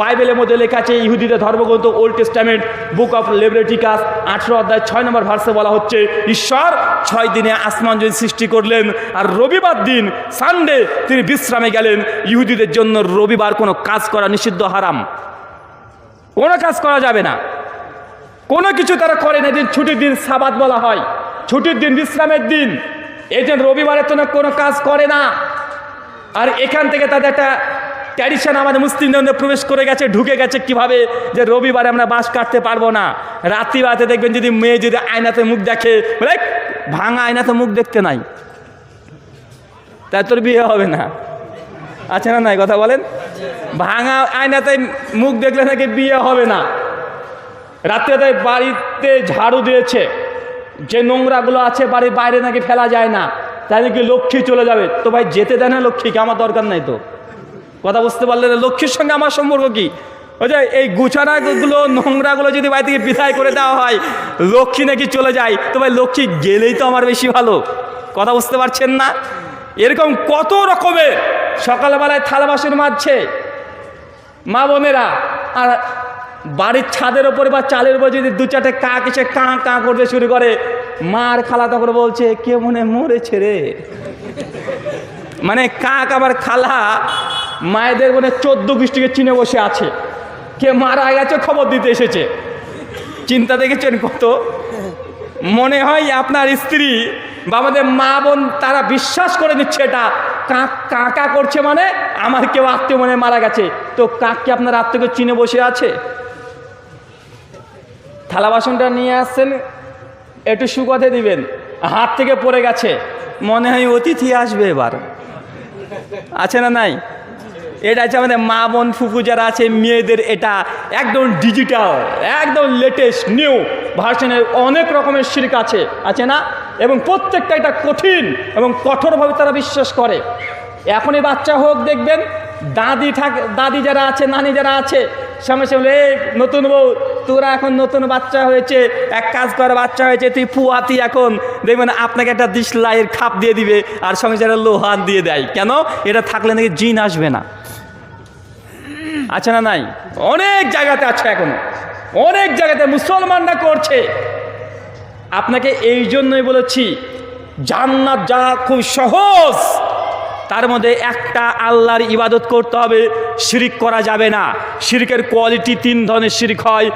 বাইবেলের মধ্যে লেখা আছে, ইহুদিদের ধর্মগ্রন্থ old testament book of Leviticus 18 অধ্যায় 6 নম্বর ভার্সে বলা হচ্ছে, ঈশ্বর 6 দিনে আসমান জমিন সৃষ্টি করলেন, আর রবিবার দিন সানডে তিনি বিশ্রামে গেলেন। ইহুদিদের জন্য রবিবার কোনো কাজ করা নিষিদ্ধ, হারাম, কোনো কাজ করা যাবে না, কোনো কিছু তারা করে না। দিন ছুটির দিন সাবাত বলা হয়, ছুটির দিন, বিশ্রামের দিন, এই জন্য রবিবারের জন্য কোনো কাজ করে না। আর এখান থেকে তাদের একটা ট্র্যাডিশন আমাদের মুসলিমদের মধ্যে প্রবেশ করে গেছে, ঢুকে গেছে কিভাবে, যে রবিবারে আমরা বাঁশ কাটতে পারবো না। রাত্রিবেলাতে দেখবেন যদি মেয়ে যদি আয়নাতে মুখ দেখে, বলে ভাঙা আয়নাতে মুখ দেখতে নাই, তাই তোর বিয়ে হবে না, আছে না নাই? কথা বলেন, ভাঙা আয়নাতে মুখ দেখলে নাকি বিয়ে হবে না। রাত্রে বাড়িতে ঝাড়ু দিয়েছে, যে নোংরাগুলো আছে বাড়ির বাইরে নাকি ফেলা যায় না, তাই নাকি লক্ষ্মী চলে যাবে। তো ভাই যেতে দেয় না লক্ষ্মীকে, আমার দরকার নাই তো। কথা বুঝতে পারলেন? লক্ষ্মীর সঙ্গে আমার সম্পর্ক কি? ওই যে এই গুছানাগুলো নোংরাগুলো যদি বাড়ি থেকে বিদায় করে দেওয়া হয়, লক্ষ্মী নাকি চলে যায়। তো ভাই লক্ষ্মী গেলেই তো আমার বেশি ভালো। কথা বুঝতে পারছেন না? এরকম কত রকমের, সকালবেলায় থালা বাসন মাজছে, মা বোনেরা, আর বাড়ির ছাদের ওপরে বা চালের উপর যদি দু চারটে কাক এসে কাঁ কাঁ করতে শুরু করে, মার খালা তখন বলছে কে মনে মরেছে রে। মানে কাক আবার খালা মায়েদের মনে 14 গোষ্ঠীকে চিনে বসে আছে, কে মারা গেছে খবর দিতে এসেছে। চিন্তা দেখেছেন কত? মনে হয় আপনার স্ত্রী বা আমাদের মা বোন তারা বিশ্বাস করে নিচ্ছে এটা কাক কাকা করছে, মানে আমার কেউ আত্মীয় মনে মারা গেছে। তো কাককে আপনার আত্মীয়কে চিনে বসে আছে। থালা বাসনটা নিয়ে আসছেন, একটু শুকোতে দিবেন, হাত থেকে পড়ে গেছে, মনে হয় অতিথি আসবে এবার, আছে না নাই? এটা হচ্ছে আমাদের মা বোন ফুফু যারা আছে মেয়েদের, এটা একদম ডিজিটাল, একদম লেটেস্ট নিউ ভার্সনের অনেক রকমের শিরক আছে না? এবং প্রত্যেকটা এটা কঠিন এবং কঠোরভাবে তারা বিশ্বাস করে। এখনই বাচ্চা হোক, দেখবেন দাদি যারা আছে, নানি যারা আছে, সামনে সামনে এই নতুন বউ, তোরা এখন নতুন বাচ্চা হয়েছে, এক কাজ করে বাচ্চা হয়েছে, তুই ফুয়াতি, এখন দেখবেন আপনাকে একটা দিশলাইয়ের খাপ দিয়ে দিবে, আর সঙ্গে সাথে লোহান দিয়ে দেয়। কেন? এটা থাকলে নাকি জিন আসবে না। আছে না নাই? অনেক জায়গাতে আছে, এখনো অনেক জায়গাতে মুসলমানরা করছে। আপনাকে এই জন্যই বলেছি, জান্নাত যা খুব সহজ, তার মধ্যে একটা আল্লাহর ইবাদত করতে হবে, শিরিক করা যাবে না। শিরিকের কোয়ালিটি 3 ধরনের শিরিক হয়।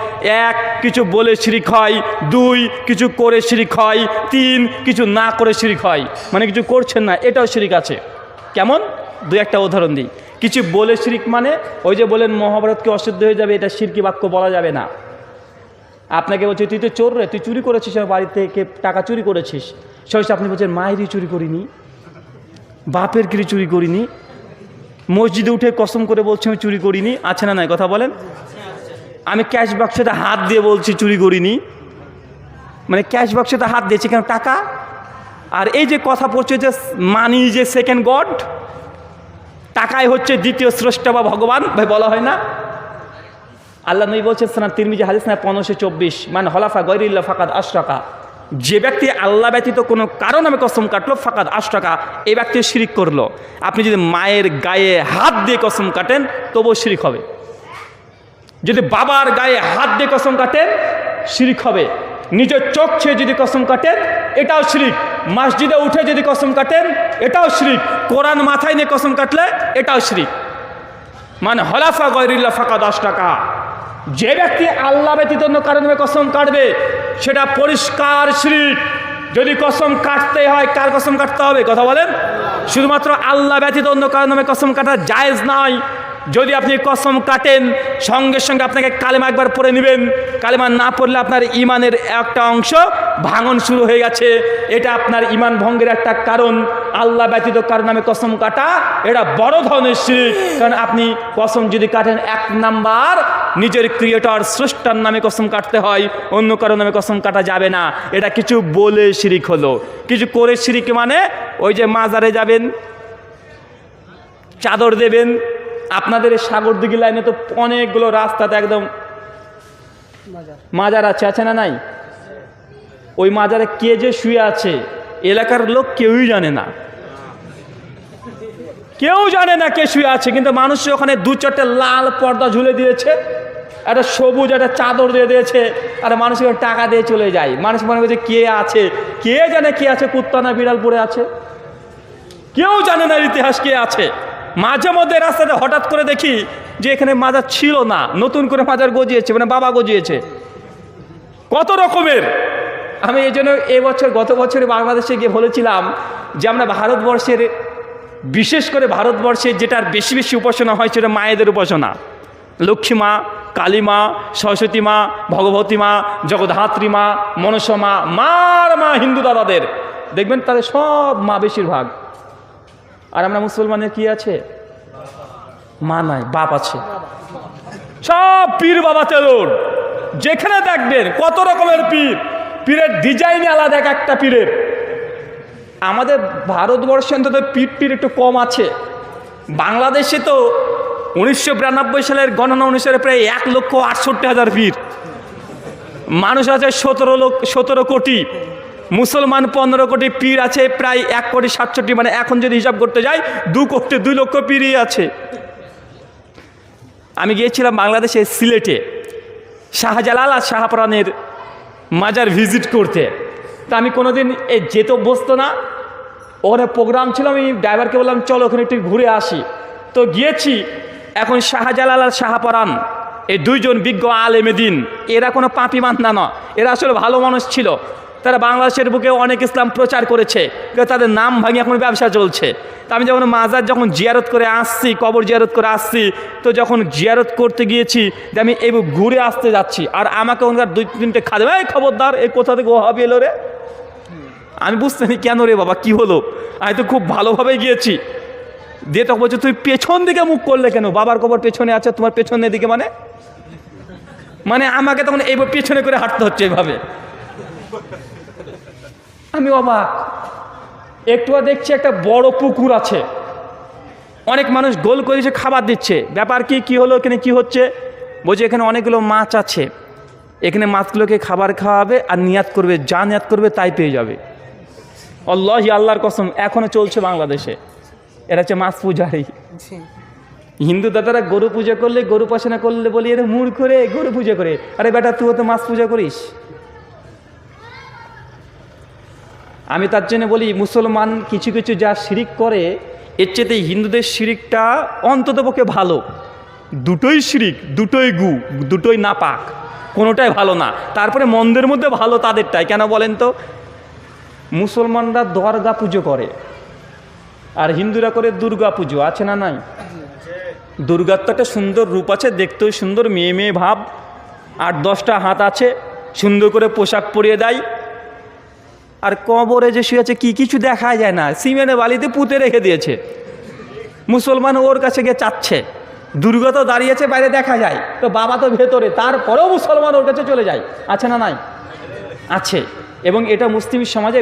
1, কিছু বলে শিরিক হয়। 2, কিছু করে শিরিক হয়। 3, কিছু না করে শিরিক হয়, মানে কিছু করছেন না, এটাও শিরিক আছে। কেমন? 2-1টা উদাহরণ দিই। কিছু বলে শিরিক মানে ওই যে বলেন মহাভারতকে অশুদ্ধ হয়ে যাবে, এটা শিরকি বাক্য বলা যাবে না। আপনাকে বলছে তুই তো চোর রে, তুই চুরি করেছিস, আমার বাড়ি থেকে টাকা চুরি করেছিস। সহজে আপনি বলছেন মায়েরই চুরি করিনি, বাপের কি চুরি করিনি, মসজিদে উঠে কসম করে বলছি আমি চুরি করিনি। আছে না নাই? কথা বলেন। আমি ক্যাশ বাক্সতে হাত দিয়ে বলছি চুরি করিনি, মানে ক্যাশ বাক্সতে হাত দিয়েছি কেন? টাকা। আর এই যে কথা পড়ছে যে মানি যে সেকেন্ড গড, টাকাই হচ্ছে দ্বিতীয় স্রষ্টা বা ভগবান, ভাই বলা হয় না? আল্লাহ নবী বলছেন সুনান তিরমিজি হাদিস না 1524, মানে হলাফা গৈরিল্লাহ ফাকাদ আশরাকা, যে ব্যক্তি আল্লাহ ব্যতীত কোনো কারণ আমি কসম কাটলো, ফাকাদ আশরাকা, এই ব্যক্তি শিরিক করলো। আপনি যদি মায়ের গায়ে হাত দিয়ে কসম কাটেন তবুও শিরিক হবে। যদি বাবার গায়ে হাত দিয়ে কসম কাটেন শিরিক হবে। নিজের চোখ ছেয়ে যদি কসম কাটেন এটাও শিরিক। মসজিদে উঠে যদি কসম কাটেন এটাও শিরিক। কোরআন মাথায় নিয়ে কসম কাটলে এটাও শিরিক। মানে হলাফা গৈরিল্লাহ ফাকাদ আশরাকা, যে ব্যক্তি আল্লাহ ব্যতীত অন্য কারণে কসম কাটবে সেটা পরিষ্কার শিরিক। যদি কসম কাটতে হয়, কার কসম কাটতে হবে? কথা বলেন। শুধুমাত্র আল্লাহ ব্যতীত অন্য কারণে কসম কাটা জায়েজ নয়। যদি আপনি কসম কাটেন সঙ্গে সঙ্গে আপনাকে কালেমা একবার পড়ে নেবেন। কালেমা না পড়লে আপনার ইমানের একটা অংশ ভাঙন শুরু হয়ে গেছে, এটা আপনার ইমান ভঙ্গের একটা কারণ। আল্লাহ ব্যতীত কারো নামে কসম কাটা এটা বড় ধরনের শিরক। কারণ আপনি কসম যদি কাটেন 1 নাম্বার নিজের ক্রিয়েটর স্রষ্টার নামে কসম কাটতে হয়, অন্য কারো নামে কসম কাটা যাবে না। এটা কিছু বলে শিরিক হলো। কিছু করে শিরিক মানে ওই যে মাজারে যাবেন, চাদর দেবেন। আপনাদের সাগরদিঘি লাইনে তো অনেকগুলো রাস্তাতে একদম মাজার আছে না নাই? ওই মাজারে কে যে শুয়ে আছে এলাকার লোক কেউই জানে না, কেউ জানে না কে শুয়ে আছে। কিন্তু মানুষ ওখানে 2-4টে লাল পর্দা ঝুলে দিয়েছে, একটা সবুজ একটা চাদর দিয়ে দিয়েছে, আর মানুষ টাকা দিয়ে চলে যায়। মানুষ মনে করছে কে আছে, কে জানে কে আছে, কুত্তা না বিড়াল পড়ে আছে, কেউ জানে না ইতিহাস কে আছে। মাঝে মধ্যে রাস্তাতে হঠাৎ করে দেখি যে এখানে মাজার ছিল না, নতুন করে মাজার গজিয়েছে, মানে বাবা গজিয়েছে। কত রকমের। আমি এই জন্য গত বছরে বাংলাদেশে গিয়ে বলেছিলাম যে আমরা ভারতবর্ষের, বিশেষ করে ভারতবর্ষে যেটার বেশি বেশি উপাসনা হয় সেটা মায়েদের উপাসনা। লক্ষ্মী মা, কালী মা, সরস্বতী মা, ভগবতী মা, জগদ্ধাত্রী মা, মনসা মা, মার মা হিন্দু দাদাদের দেখবেন তাদের সব মা বেশিরভাগ। আর আমরা মুসলমানের কি আছে? মা নাই, বাপ আছে। সব পীর বাবা তেলোর, যেখানে দেখবেন কত রকমের পীর, পীরের ডিজাইনই আলাদা এক একটা পীরের। আমাদের ভারতবর্ষে অন্তত পীর একটু কম আছে। বাংলাদেশে তো 1992 সালের গণনা অনুসারে প্রায় 1,68,000 পীর। মানুষ আছে 17 কোটি, মুসলমান 15 কোটি, পীর আছে প্রায় 1,67,000,000। মানে এখন যদি হিসাব করতে যাই 2 লক্ষ পীরই আছে। আমি গিয়েছিলাম বাংলাদেশে সিলেটে শাহজালাল আর শাহপরানের মাজার ভিজিট করতে। তা আমি কোনোদিন যেতে অভ্যস্ত না, ওখানে প্রোগ্রাম ছিল, আমি ড্রাইভারকে বললাম চলো ওখানে একটু ঘুরে আসি। তো গিয়েছি। এখন শাহজালাল আর শাহপরান এই দুইজন বিজ্ঞ আলেমে দিন, এরা কোনো পাপি বান্দা না, এরা আসলে ভালো মানুষ ছিল। তারা বাংলাদেশের বুকে অনেক ইসলাম প্রচার করেছে, তাদের নাম ভাঙিয়ে এখন ব্যবসা চলছে। তা আমি যখন মাজার যখন জিয়ারত করে আসছি, কবর জিয়ারত করে আসছি, তো যখন জিয়ারত করতে গিয়েছি যে আমি এই ঘুরে আসতে যাচ্ছি, আর আমাকে ওখানকার 2-3টে খাদে, এই খবরদার এই কোথা থেকে ওহাবি এলো রে। আমি বুঝতে নি কেন রে বাবা, কি হলো? আমি তো খুব ভালোভাবে গিয়েছি। দিয়ে তখন বলছে তুই পেছন দিকে মুখ করলে কেন? বাবার কবর পেছনে আছে, তোমার পেছনের দিকে মানে আমাকে তখন এইভাবে পেছনে করে হাঁটতে হচ্ছে এইভাবে। আমি অবাক। একটু দেখছি একটা বড় পুকুর আছে, অনেক মানুষ গোল করে এসে খাবার দিচ্ছে। ব্যাপার কি হলো, এখানে কি হচ্ছে? বলছে এখানে অনেকগুলো মাছ আছে, এখানে মাছগুলোকে খাবার খাওয়াবে আর নিয়াত করবে, যা নিয়াত করবে তাই পেয়ে যাবে। আল্লাহি, আল্লাহর কসম, এখনো চলছে বাংলাদেশে। এরা হচ্ছে মাছ পূজারি। হিন্দু দাদারা গরু পূজা করলে, গরু উপাসনা করলে বলি এরা মূর্খ করে গরু পূজা করে। আরে বেটা, তুই তো মাছ পূজা করিস। আমি তার জন্য বলি মুসলমান কিছু কিছু যা শিরিক করে, এর চেয়ে হিন্দুদের শিরিকটা অন্ততপক্ষে ভালো। দুটোই শিরিক, দুটোই দুটোই নাপাক, কোনোটাই ভালো না। তারপরে মন্দের মধ্যে ভালো তাদেরটাই। কেন বলেন তো? মুসলমানরা দরগা পুজো করে আর হিন্দুরা করে দুর্গা পুজো, আছে না নাই? দুর্গার তো একটা সুন্দর রূপ আছে, দেখতেও সুন্দর, মেয়ে মেয়ে ভাব, 8-10টা হাত আছে, সুন্দর করে পোশাক পরিয়ে দেয়। আর কবরে যে শুয়ে আছে কি কিছু দেখা যায় না, সিমেন্টে বালিতে পুঁতে রেখে দিয়েছে। মুসলমান ওর কাছে গিয়ে চাচ্ছে। দুর্গা তো দাঁড়িয়েছে বাইরে দেখা যায়, তো বাবা তো ভেতরে, তারপরেও মুসলমান ওর কাছে চলে যায়, আছে না নাই? আছে। এবং এটা মুসলিম সমাজে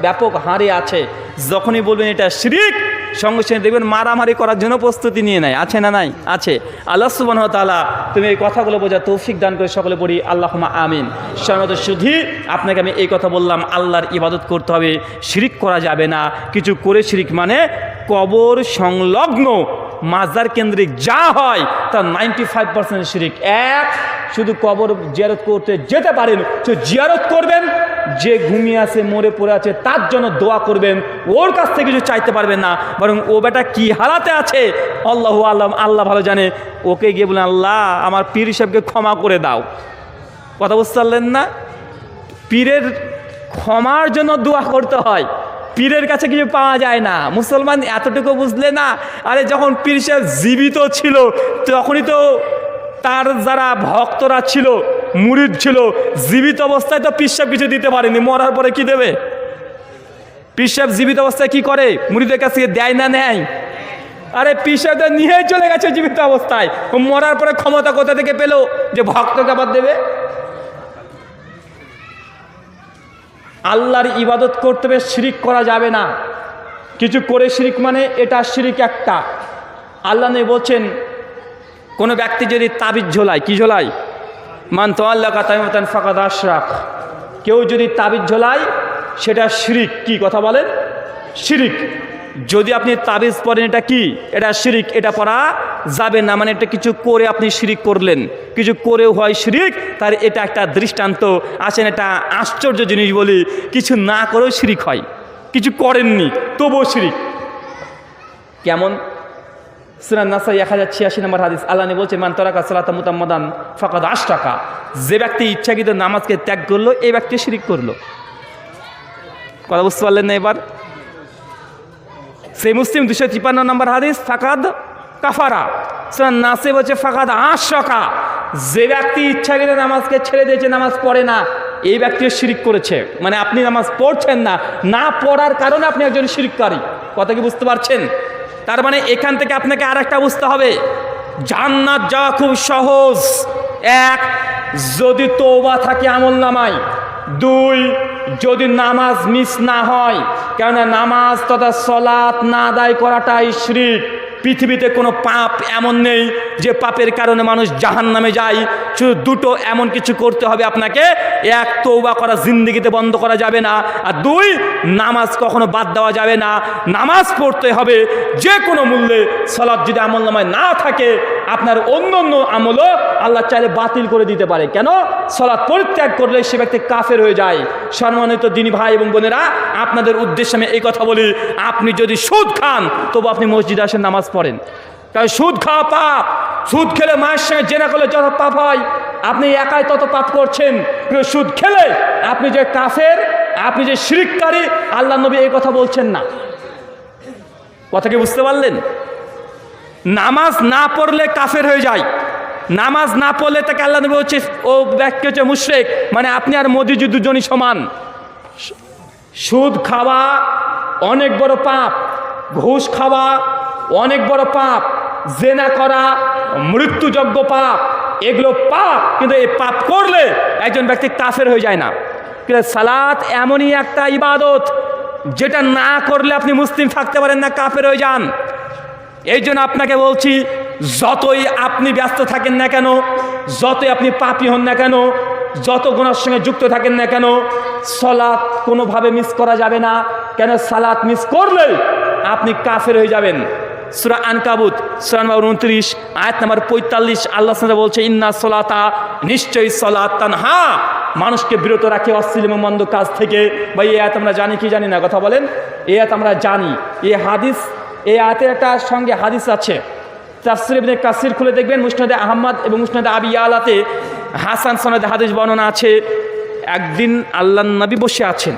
ব্যাপক হারে আছে। যখনই বলবেন এটা শিরক, সঙ্গে সঙ্গে দেখবেন মারামারি করার জন্য প্রস্তুতি নিয়ে নেয়, আছে না নাই? আছে। আল্লাহ সুবহানাহু ওয়া তাআলা তুমি এই কথাগুলো বোঝার তৌফিক দান করে সকলে পড়ি আল্লাহুম্মা আমিন। সম্মানিত সুধী, আপনাকে আমি এই কথা বললাম, আল্লাহর ইবাদত করতে হবে, শিরিক করা যাবে না। কিছু করে শিরিক মানে কবর সংলগ্ন মাজার কেন্দ্রিক যা হয় তার 95% শিরিক। শুধু কবর জিয়ারত করতে যেতে পারেন, তো জিয়ারত করবেন, যে ঘুমিয়ে আছে মরে পড়ে আছে তার জন্য দোয়া করবেন, ওর কাছ থেকে কিছু চাইতে পারবেন না, বরং ও বেটা কি হালাতে আছে আল্লাহু আলাম, আল্লাহ ভালো জানে। ওকে গিয়ে বলেন আল্লাহ আমার পীর সাহেবকে ক্ষমা করে দাও। কথা বুঝতে পারলেন না? পীরের ক্ষমার জন্য দোয়া করতে হয়, পীরের কাছে কিছু পাওয়া যায় না। মুসলমান এতটুকু বুঝলে না? আরে যখন পীর সাহেব জীবিত ছিল তখনই তো তার যারা ভক্তরা ছিল, মুরিদ ছিল, জীবিত অবস্থায় তো পীর সাহেব কিছু দিতে পারেনি, মরার পরে কি দেবে? পীর সাহেব জীবিত অবস্থায় কি করে? মুরিদের কাছে দেয় না নেয়? আরে পীর সাহেব তো নিয়েই চলে গেছে জীবিত অবস্থায়, মরার পরে ক্ষমতা কোথা থেকে পেল যে ভক্তকে আবার দেবে? আল্লাহর ইবাদত করতে হবে, শিরিক করা যাবে না। কিছু করে শিরিক মানে এটা শিরিক একটা। আল্লাহ নবী বলছেন কোনো ব্যক্তি যদি তাবিজ ঝোলায়, কি ঝোলায়? মান তাআল্লাকা তামিমাতান ফাকাদ আশরাক। কেউ যদি তাবিজ ঝোলায় সেটা শিরিক। কি কথা বলেন? শিরিক। যদি আপনি তাবিজ পড়েন এটা কি? এটা শিরিক, এটা পড়া যাবে না। মানে এটা কিছু করে আপনি শিরিক করলেন, কিছু করেও হয় শিরিক। তার এটা একটা দৃষ্টান্ত। আসেন এটা আশ্চর্য জিনিস বলি, কিছু না করেও শিরিক হয়, কিছু করেননি তবুও শিরিক। কেমন? সূরা নাসাই 1086 নম্বর হাদিস। আল্লাহ নবী বলছেন মান তারাকা সালাতা মুতাম্মাদান ফাকাদ আশরাকা। যে ব্যক্তি ইচ্ছাকৃত নামাজকে ত্যাগ করলো, এই ব্যক্তি শিরিক করলো। কথা বুঝতে পারলেন না এবার? সেই মুসলিম 253 নম্বর হাদিস ফাকাদ কাফারা। সূরা নাসে বলছে ফাকাদ আশরাকা। যে ব্যক্তি ইচ্ছাকৃত নামাজকে ছেড়ে দিয়েছে, নামাজ পড়ে না, এই ব্যক্তিও শিরিক করেছে। মানে আপনি নামাজ পড়ছেন না, না পড়ার কারণে আপনি একজন শিরিককারী। কথা কি বুঝতে পারছেন? তার মানে এখান থেকে আপনাকে আর একটা বুঝতে হবে, জান্নাত যাওয়া খুব সহজ। 1, যদি তওবা থাকে আমল নামায়। 2, যদি নামাজ মিস না হয়। কেননা নামাজ তথা সালাত না আদায় করাটাই শিরক। পৃথিবীতে কোনো পাপ এমন নেই যে পাপের কারণে মানুষ জাহান্নামে যায়। শুধু দুটো এমন কিছু করতে হবে আপনাকে, 1, তওবা করা জিন্দেগিতে বন্ধ করা যাবে না, আর 2, নামাজ কখনো বাদ দেওয়া যাবে না। নামাজ পড়তে হবে যে কোনো মূল্যে। সালাত যদি আমলনামায় না থাকে আপনার অন্য অন্য আমলও আল্লাহ চাইলে বাতিল করে দিতে পারে। কেন? সালাত পরিত্যাগ করলে সে ব্যক্তি কাফের হয়ে যায়। সম্মানিত দিনী ভাই এবং বোনেরা, আপনাদের উদ্দেশ্যে আমি এই কথা বলি, আপনি যদি সুদ খান তবু আপনি মসজিদে আসেন, নামাজ পড়েন। কারণ সুদ খাওয়া পাপ। সুদ খেলে মায়ের সঙ্গে জেনা করলে যত পাপ হয়, আপনি একাই তত পাপ করছেন। কিন্তু সুদ খেলে আপনি যে কাফের, আপনি যে শিরককারী, আল্লাহ নবী এই কথা বলছেন না। কথা কি বুঝতে পারলেন? নামাজ না পড়লে কাফের হয়ে যায়। নামাজ না পড়লে তাকে আল্লাহ নবী হচ্ছে, ও ব্যক্তি হচ্ছে মুশরিক। মানে আপনি আর মোদিজি দুজনই সমান। সুদ খাওয়া অনেক বড় পাপ, ঘুষ খাওয়া অনেক বড় পাপ, জেনা করা মৃত্যুযোগ্য পাপ, এগুলো পাপ। কিন্তু এই পাপ করলে একজন ব্যক্তি কাফের হয়ে যায় না। কিন্তু সালাত এমনই একটা ইবাদত যেটা না করলে আপনি মুসলিম থাকতে পারেন না, কাফের হয়ে যান। এই জন্য আপনাকে বলছি, যতই আপনি ব্যস্ত থাকেন না কেন, যতই আপনি পাপী হন না কেন, যত গুনার সঙ্গে যুক্ত থাকেন না কেন, সালাত কোনোভাবে মিস করা যাবে না। কেন? সালাত মিস করলে আপনি কাফের হয়ে যাবেন। সূরা আনকাবুত সূরা নম্বর 29 আয়াত নম্বর 45 আল্লাহ সুবহানাহু বলছে, ইন্না সলাতা, নিশ্চয়ই সালাত তানহা, মানুষকে বিরত রাখে অশ্লীল এবং মন্দ কাজ থেকে। ভাই এই আয়াত আমরা জানি কি জানি না? কথা বলেন। এই আয়াত আমরা জানি। এই হাদিস, এই আয়াতের একটা সঙ্গে হাদিস আছে। তাফসীর ইবনে কাসির খুলে দেখবেন, মুসনাদে আহমদ এবং মুসনাদে আবি ইয়ালাতে হাসান সনদে হাদিস বর্ণনা আছে। একদিন আল্লাহর নবী বসে আছেন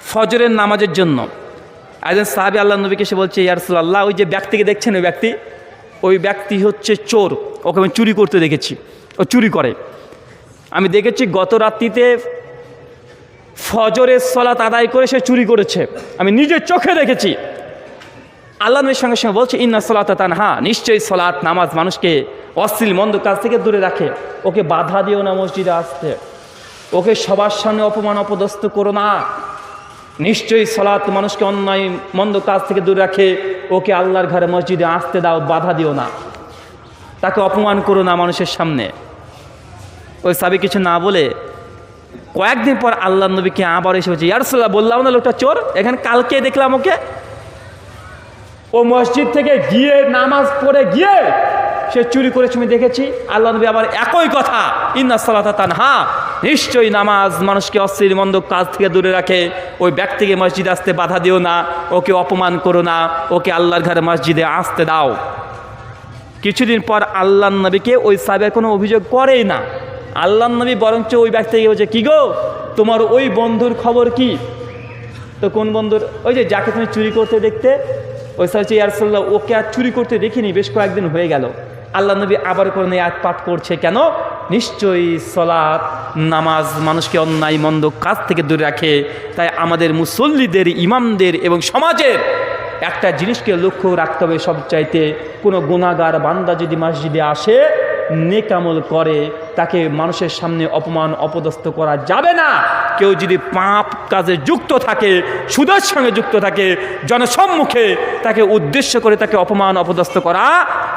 ফজরের নামাজের জন্য। একজন সাহাবী আল্লাহর নবীকে এসে বলছে, ইয়া রাসূলুল্লাহ, ওই যে ব্যক্তিকে দেখছেন, ওই ব্যক্তি হচ্ছে চোর, ওকে আমি চুরি করতে দেখেছি, ও চুরি করে। আমি দেখেছি গত রাত্রিতে ফজরের সালাত আদায় করে সে চুরি করেছে, আমি নিজের চোখে দেখেছি। আল্লাহ নবীর সঙ্গে সঙ্গে বলছে, ইন্না সালাতা তানহা, নিশ্চয়ই সালাত, নামাজ মানুষকে অশ্লীল মন্দ কাজ থেকে দূরে রাখে। ওকে বাধা দিও না মসজিদে আসতে, ওকে সবার সামনে অপমান অপদস্থ করো না। নিশ্চয়ই সালাত মানুষকে অন্যায় মন্দ কাজ থেকে দূরে রাখে। ওকে আল্লাহর ঘরে মসজিদে আসতে দাও, বাধা দিও না, তাকে অপমান করো না মানুষের সামনে। ওই সাহাবী কিছু না বলে কয়েকদিন পর আল্লাহর নবীকে আবার এসে বলছে, ইয়া রাসূলুল্লাহ, বললাম না লোকটা চোর, এখানে কালকে দেখলাম ওকে, ও মসজিদ থেকে গিয়ে নামাজ পড়ে গিয়ে সে চুরি করেছে, আমি দেখেছি। আল্লাহ নবী আবার একই কথা, ইন্না সালাতা তানহা, নিশ্চয়ই নামাজ মানুষকে অশ্লীল মন্দ কাজ থেকে দূরে রাখে। ওই ব্যক্তিকে মসজিদে আসতে বাধা দিও না, ওকে অপমান করো না, ওকে আল্লাহর ঘরে মসজিদে আসতে দাও। কিছুদিন পর আল্লাহর নবীকে ওই সাহাবী কোনো অভিযোগ করেই না। আল্লাহর নবী বরঞ্চ ওই ব্যক্তিকে বলছে, কি গো, তোমার ওই বন্ধুর খবর কি? তো কোন বন্ধুর? ওই যে যাকে তুমি চুরি করতে দেখতে। ওই সাহাবী, ইয়া রাসূলুল্লাহ, ওকে আর চুরি করতে দেখিনি, বেশ কয়েকদিন হয়ে গেল। আল্লাহ নবী আবার করে আয়াত পাঠ করছে, কেন? নিশ্চয়ই সালাত, নামাজ মানুষকে অন্যায় মন্দ কাজ থেকে দূরে রাখে। তাই আমাদের মুসল্লিদের, ইমামদের এবং সমাজের একটা জিনিসকে লক্ষ্য রাখতে হবে, সবচাইতে কোনো গুনাহগার বান্দা যদি মসজিদে আসে, নেক আমল করে, তাকে মানুষের সামনে অপমান অপদস্থ করা যাবে না। কেউ যদি পাপ কাজে যুক্ত থাকে, সুদের সঙ্গে যুক্ত থাকে, জনসম্মুখে তাকে উদ্দেশ্য করে তাকে অপমান অপদস্থ করা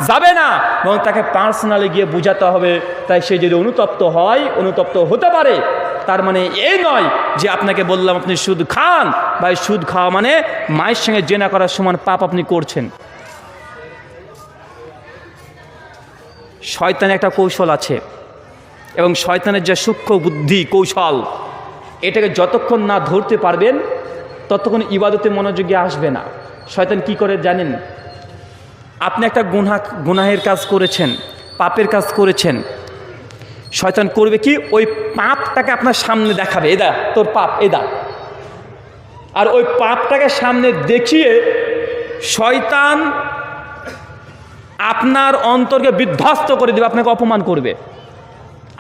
যাবে না, এবং তাকে পার্সোনালি গিয়ে বোঝাতে হবে। তাই সে যদি অনুতপ্ত হয়, অনুতপ্ত হতে পারে। তার মানে এই নয় যে আপনাকে বললাম আপনি সুদ খান, ভাই সুদ খাওয়া মানে মায়ের সঙ্গে জেনা করার সমান পাপ আপনি করছেন। শয়তানের একটা কৌশল আছে, এবং শয়তানের যে সূক্ষ্ম বুদ্ধি কৌশল, এটাকে যতক্ষণ না ধরতে পারবেন ততক্ষণ ইবাদতে মনোযোগী আসবে না। শয়তান কি করে জানেন? আপনি একটা গুনাহের কাজ করেছেন, পাপের কাজ করেছেন, শয়তান করবে কি, ওই পাপটাকে আপনার সামনে দেখাবে, এদা তোর পাপ, এদা। আর ওই পাপটাকে সামনে দেখিয়ে শয়তান আপনার অন্তরকে বিধ্বস্ত করে দেবে, আপনাকে অপমান করবে,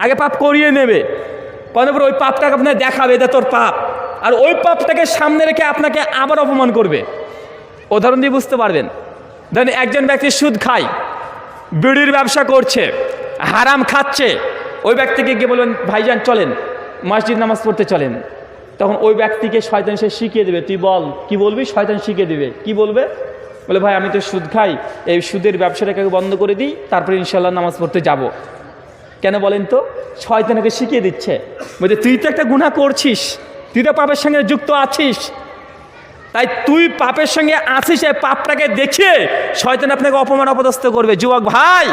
আগে পাপ করিয়ে নেবে, পরে ওই পাপটাকে আপনাকে দেখাবে, এটা তোর পাপ। আর ওই পাপটাকে সামনে রেখে আপনাকে আবার অপমান করবে। উদাহরণ দিয়ে বুঝতে পারবেন। ধরেন একজন ব্যক্তি সুদ খায়, বিড়ির ব্যবসা করছে, হারাম খাচ্ছে, ওই ব্যক্তিকে গিয়ে বলবেন, ভাইজান চলেন মসজিদ নামাজ পড়তে চলেন। তখন ওই ব্যক্তিকে শয়তান সে শিখিয়ে দেবে, তুই বল কি বলবি, শয়তান শিখিয়ে দেবে। কি বলবে? বলে, ভাই আমি তো সুদ খাই, এই সুদের ব্যবসাটাকে বন্ধ করে দিই, তারপরে ইনশাল্লাহ নামাজ পড়তে যাব। কেন বলেন তো? শয়তানকে শিখিয়ে দিচ্ছে, বলছে তুই তো একটা গুনাহ করছিস, তুই তো পাপের সঙ্গে যুক্ত আছিস, তাই তুই পাপের সঙ্গে আছিস, এই পাপটাকে দেখিয়ে শয়তান আপনাকে অপমান অপদস্থ করবে। যুবক ভাই,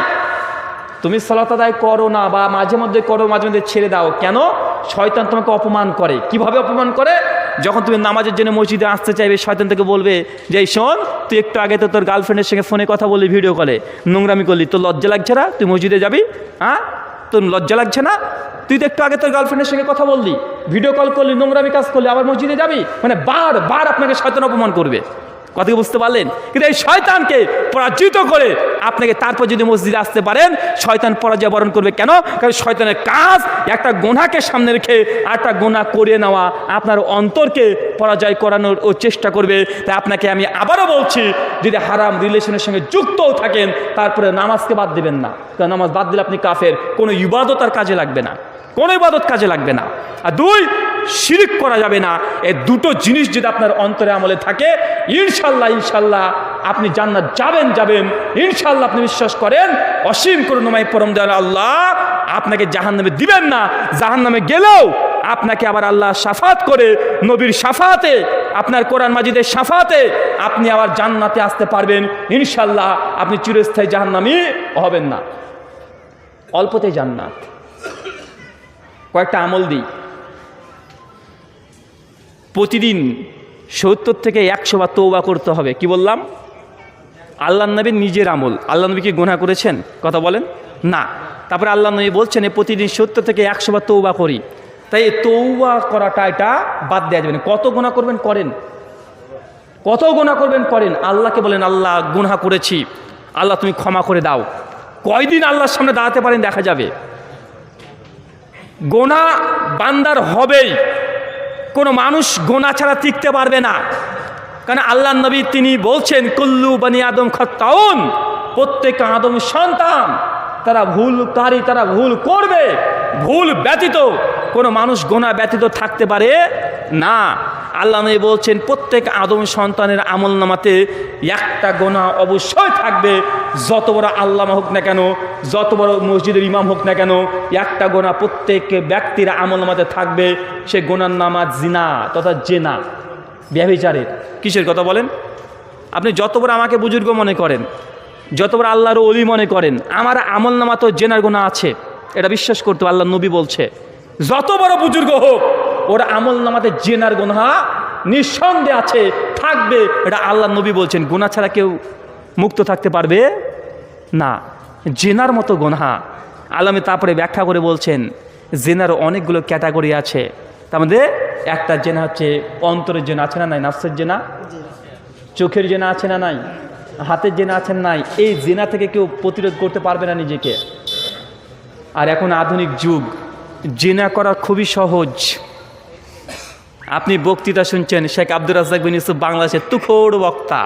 তুমি সালাত আদায় করো না বা মাঝে মধ্যে করো, মাঝে মধ্যে ছেড়ে দাও, কেন? শয়তান তোমাকে অপমান করে। কিভাবে অপমান করে? যখন তুমি নামাজের জন্য মসজিদে আসতে চাইবে, শয়তান থেকে বলবে যে এই শোন, তুই একটু আগে তো তোর গার্লফ্রেন্ডের সঙ্গে ফোনে কথা বললি, ভিডিও কলে নোংরামি করলি, তোর লজ্জা লাগছে না? তুই মসজিদে যাবি? হ্যাঁ, তোর লজ্জা লাগছে না? তুই তো একটু আগে তোর গার্লফ্রেন্ডের সঙ্গে কথা বললি, ভিডিও কল করলি, নোংরামি কাজ করলি, আবার মসজিদে যাবি? মানে বার আপনাকে শয়তান অপমান করবে। কথা কি বুঝতে পারলেন? কিন্তু এই শয়তানকে পরাজিত করে আপনাকে তারপর যদি মসজিদে আসতে পারেন, শয়তান পরাজয় বরণ করবে। কেন? কারণ শয়তানের কাজ একটা গুনাহকে সামনে রেখে আরেকটা গুনাহ করিয়ে নেওয়া, আপনার অন্তরকে পরাজয় করানোর ও চেষ্টা করবে। তাই আপনাকে আমি আবারও বলছি, যদি হারাম রিলেশনের সঙ্গে যুক্তও থাকেন, তারপরে নামাজকে বাদ দেবেন না। কারণ নামাজ বাদ দিলে আপনি কাফের, কোনো ইবাদত আর কাজে লাগবে না, কোনো ইবাদত কাজে লাগবে না। আর দুই, শিরক করা যাবে না। এই দুটো জিনিস যদি আপনার অন্তরে আমলে থাকে, ইনশাল্লাহ আপনি জান্নাত যাবেন ইনশাল্লাহ। আপনি বিশ্বাস করেন, অসীম করুণাময় পরম দয়ালু আল্লাহ আপনাকে জাহান্নামে দিবেন না। জাহান্নামে গেলেও আপনাকে আবার আল্লাহ শাফাত করে, নবীর শাফাতে, আপনার কোরআন মাজিদের শাফাতে আপনি আবার জান্নাতে আসতে পারবেন ইনশাল্লাহ। আপনি চিরস্থায়ী জাহান্নামী হবেন না। অল্পতেই জান্নাত। কয়েকটা আমল দিই। প্রতিদিন 70 থেকে 100 বার তওবা করতে হবে। কি বললাম? আল্লাহ নবীর নিজের আমল। আল্লাহ নবী কি গুনাহ করেছেন? কথা বলেন না। তারপরে আল্লাহ নবী বলছেন প্রতিদিন 70 থেকে 100 বার তওবা করি। তাই এই তওবা করাটা এটা বাদ দেওয়া যাবে না। কত গুনাহ করবেন করেন, কত গুনাহ করবেন করেন। আল্লাহকে বলেন, আল্লাহ গুনাহ করেছি, আল্লাহ তুমি ক্ষমা করে দাও। কয়দিন আল্লাহর সামনে দাঁড়াতে পারেন দেখা যাবে। গুনাহ বান্দার হবেই, কোনো মানুষ গুনাহ ছাড়া টিকতে পারবে না। কারণ আল্লাহ নবী তিনি বলছেন, কুল্লু বানি আদম খাত্তাউন, প্রত্যেক আদম সন্তান তারা ভুলকারী, তারা ভুল করবে। ভুল ব্যতীত কোনো মানুষ গুনাহ ব্যতীত থাকতে পারে না। আল্লাহ নবী বলছেন, প্রত্যেক আদম সন্তানের আমল নামাতে একটা গুনাহ অবশ্যই থাকবে। যত বড় আল্লামা হোক না কেন, যত বড় মসজিদের ইমাম হোক না কেন, একটা গুনাহ প্রত্যেক ব্যক্তির আমল নামাতে থাকবে। সে গুনার নাম জিনা তথা জেনা, ব্যভিচারের। কিসের কথা বলেন? আপনি যত বড় আমাকে বুজুর্গ মনে করেন, যত বড় আল্লাহর ওলি মনে করেন, আমার আমল নামা তো জেনার গুনাহ আছে, এটা বিশ্বাস করতে আল্লাহ নবী বলছে। যত বড় বুজুর্গ হোক, ওর আমল নামাতে জেনার গুনাহ নিঃসন্দেহে আছে, থাকবে। এটা আল্লাহ নবী বলছেন। গুনাহ ছাড়া কেউ মুক্ত থাকতে পারবে না। জেনার মতো গুনাহ আল্লাহ তারপরে ব্যাখ্যা করে বলছেন, জেনার অনেকগুলো ক্যাটাগরি আছে। তার মধ্যে একটা জেনা হচ্ছে অন্তরের জেনা, আছে না নাই? নাফসের জেনা, চোখের জেনা আছে না নাই? হাতের জেনা আছে না নাই? এই জেনা থেকে কেউ প্রতিরোধ করতে পারবে না নিজেকে। আর এখন আধুনিক যুগ, জেনা করা খুবই সহজ। আপনি বক্তৃতা শুনছেন, শেখ আব্দুর রাজ্জাক বিন ইউসুফ বাংলাদেশের তুখোড় বক্তা,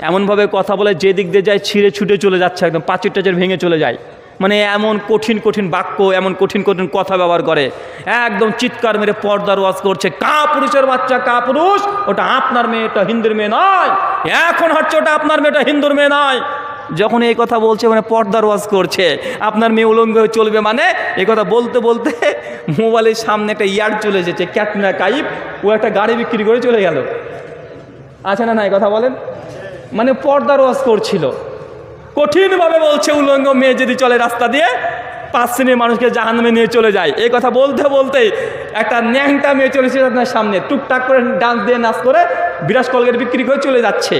এমনভাবে কথা বলে যে দিক দিয়ে যায় ছিঁড়ে ছুটে চলে যাচ্ছে, একদম পাঁচির টাচের ভেঙে চলে যায়। মানে এমন কঠিন কঠিন বাক্য, এমন কঠিন কঠিন কথা ব্যবহার করে, একদম চিৎকার মেরে পর্দার ওয়াজ করছে। কা পুরুষের বাচ্চা, কা পুরুষ, ওটা আপনার মেয়ে, এটা হিন্দুর মেয়ে নয়। এখন হচ্ছে ওটা আপনার মেয়ে, এটা হিন্দুর মেয়ে নয়। যখন এই কথা বলছে মানে পর্দার ওয়াজ করছে, আপনার মেয়ে উলঙ্গ হয়ে চলবে, মানে এই কথা বলতে বলতে মোবাইলের সামনে একটা ইয়ার চলে এসেছে, ক্যাটরিনা কাইফ, ও একটা গাড়ি বিক্রি করে চলে গেল। আছে না নাই? কথা বলেন। মানে পর্দার ওয়াজ করছিল, কঠিনভাবে বলছে উলঙ্গ মেয়ে যদি চলে রাস্তা দিয়ে 5 শ্রেণীর মানুষকে জাহান্নামে নিয়ে চলে যায়। এই কথা বলতে বলতে একটা ন্যাংটা মেয়ে চলেছে আপনার সামনে, টুকটাক করে ডান্স দিয়ে নাচ করে বিরাট কলগেট বিক্রি করে চলে যাচ্ছে।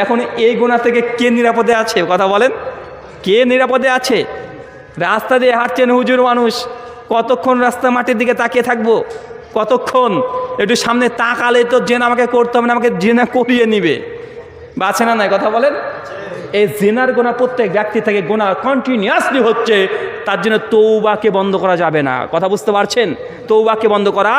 এখন এই গুনাহ থেকে কে নিরাপদে আছে? কথা বলেন, কে নিরাপদে আছে? রাস্তা দিয়ে হাঁটছেন হুজুর মানুষ, কতক্ষণ রাস্তা মাটির দিকে তাকিয়ে থাকবো? কতক্ষণ? একটু সামনে তাকালে তো জেনা আমাকে করতে হবে না, আমাকে জেনা করিয়ে নিবে। বাঁচে না নাই? কথা বলেন। এই জেনার গুনাহ প্রত্যেক ব্যক্তি থেকে গুনাহ কন্টিনিউয়াসলি হচ্ছে, তার জন্য তওবাকে বন্ধ করা যাবে না। কথা বুঝতে পারছেন? তওবাকে বন্ধ করা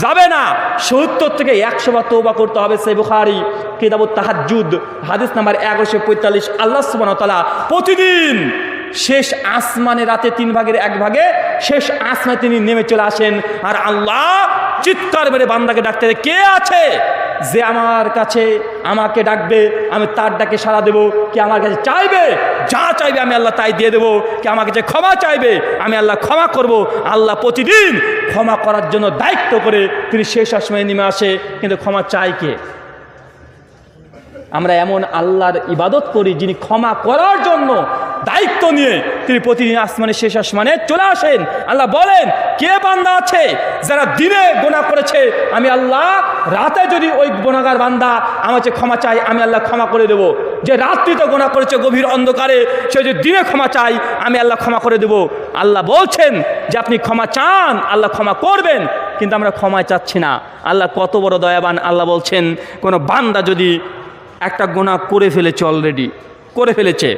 যাবে না। 70 থেকে 100 বার তওবা করতে হবে। সহিহ বুখারী কিতাবুত তাহাজ্জুদ হাদিস নাম্বার 1145, আল্লাহ সুবহানাহু ওয়া তাআলা প্রতিদিন শেষ আসমানে রাতে 3 ভাগের 1 ভাগে শেষ আসমানে তিনি নেমে চলে আসেন। আর আল্লাহ চিৎকার মেরে বান্দাকে ডাকতে, কে আছে যে আমার কাছে আমাকে ডাকবে, আমি তার ডাকে সাড়া দেব। কে আমার কাছে চাইবে, যা চাইবে আমি আল্লাহ তাই দিয়ে দেবো। কে আমার কাছে ক্ষমা চাইবে, আমি আল্লাহ ক্ষমা করব। আল্লাহ প্রতিদিন ক্ষমা করার জন্য দায়িত্ব করে তিনি শেষ আসমানে নেমে আসে। কিন্তু ক্ষমা চাই কে? আমরা এমন আল্লাহর ইবাদত করি যিনি ক্ষমা করার জন্য দায়িত্ব নিয়ে তিনি প্রতিদিন আসমানের শেষ আসমানে চলে আসেন। আল্লাহ বলেন, কে বান্দা আছে যারা দিনে গুনাহ করেছে, আমি আল্লাহ রাতে যদি ওই গুনাহগার বান্দা আমার কাছে ক্ষমা চাই, আমি আল্লাহ ক্ষমা করে দেব। যে রাত্রিতে গুনাহ করেছে গভীর অন্ধকারে, সে যদি দিনে ক্ষমা চাই, আমি আল্লাহ ক্ষমা করে দেব। আল্লাহ বলছেন যে আপনি ক্ষমা চান, আল্লাহ ক্ষমা করবেন, কিন্তু আমরা ক্ষমা চাচ্ছি না। আল্লাহ কত বড় দয়াবান। আল্লাহ বলছেন, কোনো বান্দা যদি একটা গুনাহ করে ফেলেছে, অলরেডি করে ফেলেছে,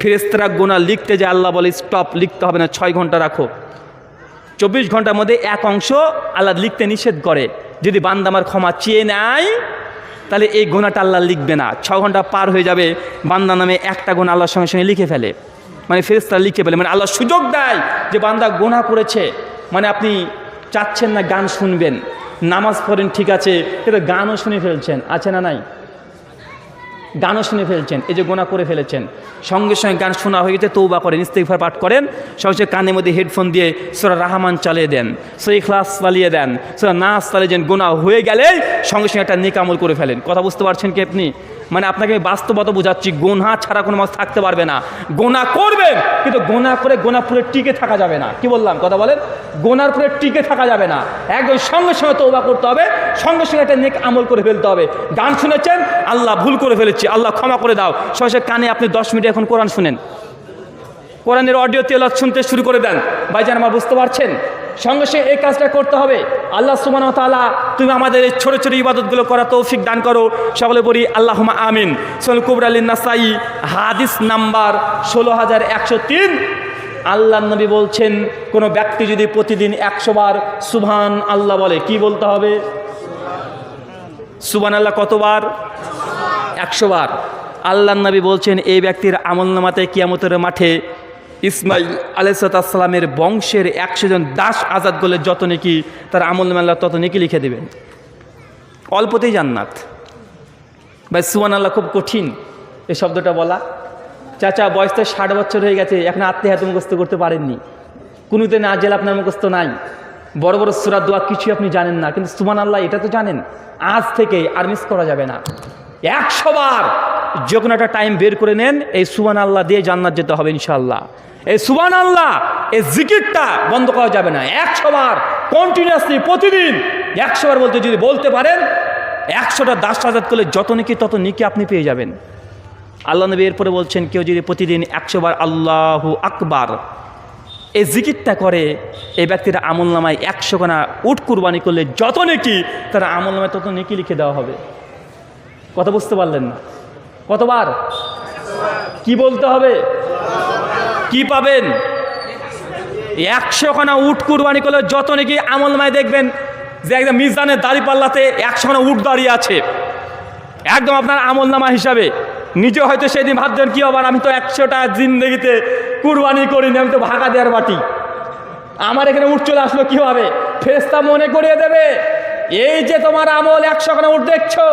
ফেরেশতারা গুনাহ লিখতে যে আল্লাহ বলে স্টপ, লিখতে হবে না, 6 ঘন্টা রাখো। 24 ঘন্টার মধ্যে এক অংশ আল্লাহ লিখতে নিষেধ করে। যদি বান্দা আমার ক্ষমা চেয়ে নেয়, তাহলে এই গুনাহটা আল্লাহ লিখবে না। 6 ঘন্টা পার হয়ে যাবে, বান্দা নামে একটা গুনাহ আল্লাহর সঙ্গে সঙ্গে লিখে ফেলে, মানে ফেরেশতারা লিখে ফেলে। মানে আল্লাহ সুযোগ দেয় যে বান্দা গুনাহ করেছে, মানে আপনি চাচ্ছেন না গান শুনবেন, নামাজ পড়েন ঠিক আছে, কিন্তু গানও শুনে ফেলছেন, আছে না নাই? গানও শুনে ফেলছেন, এই যে গুনাহ করে ফেলেছেন, সঙ্গে সঙ্গে গান শোনা হয়ে গেছে, তৌবা করেন, ইস্তিগফার পাঠ করেন, সঙ্গে কানের মধ্যে হেডফোন দিয়ে সূরা রহমান চালিয়ে দেন, সূরা ইখলাস চালিয়ে দেন, সূরা নাস চালিয়ে দেন। গুনাহ হয়ে গেলেই সঙ্গে সঙ্গে একটা নেক আমল করে ফেলেন। কথা বুঝতে পারছেন কি আপনি? মানে আপনাকে আমি বাস্তবতা বোঝাচ্ছি, গুনাহ ছাড়া কোনো মানুষ থাকতে পারবে না। গুনাহ করবেন, কিন্তু গুনাহ করে গুনাহ পুরো টিকে থাকা যাবে না। কি বললাম? কথা বলেন। গুনার পুরো টিকে থাকা যাবে না, একদম সঙ্গে সঙ্গে তওবা করতে হবে, সঙ্গে সঙ্গে একটা নেক আমল করে ফেলতে হবে। গান শুনেছেন, আল্লাহ ভুল করে ফেলেছি, আল্লাহ ক্ষমা করে দাও, সঙ্গে কানে আপনি 10 মিনিট এখন কোরআন শুনেন, কোরআনের অডিও তেলাওয়াত শুনতে শুরু করে দেন। ভাইজান আমার বুঝতে পারছেন? সঙ্গে সঙ্গে এই কাজটা করতে হবে। আল্লাহ সুবহানাহু ওয়া তাআলা তুমি আমাদের এই ছোটো ছোটো ইবাদতগুলো করা তৌফিক দান করো। সকলে বলি আল্লাহুম্মা আমিন। সুনান কুবরা লিন নাসাই হাদিস নাম্বার 16103। আল্লাহ নবী বলছেন, কোনো ব্যক্তি যদি প্রতিদিন 100 বার সুবহান আল্লাহ বলে, কি বলতে হবে? সুবহান আল্লাহ কতবার? 100 বার। আল্লাহ নবী বলছেন, এই ব্যক্তির আমলনামাতে কিয়ামতের মাঠে ইসমাইল আলাইহিস সালামের বংশের 100 জন দাস আজাদ করলে যত নেকি, তার আমলনামা আল্লাহ তত নেকি লিখে দেবেন। অল্পতেই জান্নাত। ভাই সুবহান আল্লাহ খুব কঠিন এই শব্দটা বলা। চাচা বয়স তো 60 বছর হয়ে গেছে, এখন আত্মীয় মুখস্থ করতে পারেননি, কোনোতে না জেলা আপনার মুখস্থ নাই, বড় বড় সূরা দোয়া কিছুই আপনি জানেন না, কিন্তু সুবহান আল্লাহ এটা তো জানেন। আজ থেকে আর মিস করা যাবে না, 100 বার যে কোনো একটা টাইম বের করে নেন, এই সুবহান আল্লাহ দিয়ে জান্নাত যেতে হবে ইনশাআল্লাহ। এই সুবহান আল্লাহ, এই জিকিরটা বন্ধ করা যাবে না। 100 বার কন্টিনিউয়াসলি প্রতিদিন 100 বার বলতে যদি বলতে পারেন, 100টা দাস আজাদ করলে যত নেকি তত নেকি আপনি পেয়ে যাবেন। আল্লাহ নবী এরপরে বলছেন, কেউ যদি প্রতিদিন 100 বার আল্লাহু আকবার এই জিকিরটা করে, এই ব্যক্তির আমলনামায় 100 খানা উট কুরবানি করলে যত নেকি, তার আমলনামায় তত নেকি লিখে দেওয়া হবে। কথা বুঝতে পারলেন না? কতবার? কি বলতে হবে? কি পাবেন? 100 খানা উট কুরবানি করলে যত নাকি আমলনামায় দেখবেন যে একদম মিজানের দাঁড়িপাল্লাতে 100 খানা উট দাঁড়িয়ে আছে, একদম আপনার আমলনামা হিসাবে। নিজে হয়তো সেদিন ভাবছেন, কি আবার আমি তো 100টা জিন্দেগিতে কুরবানি করিনি, আমি তো ভাগা দেওয়ার বাটি, আমার এখানে উট চলে আসলো কীভাবে? ফেরেশতা মনে করিয়ে দেবে, এই যে তোমার আমল 100 খানা উট দেখছো,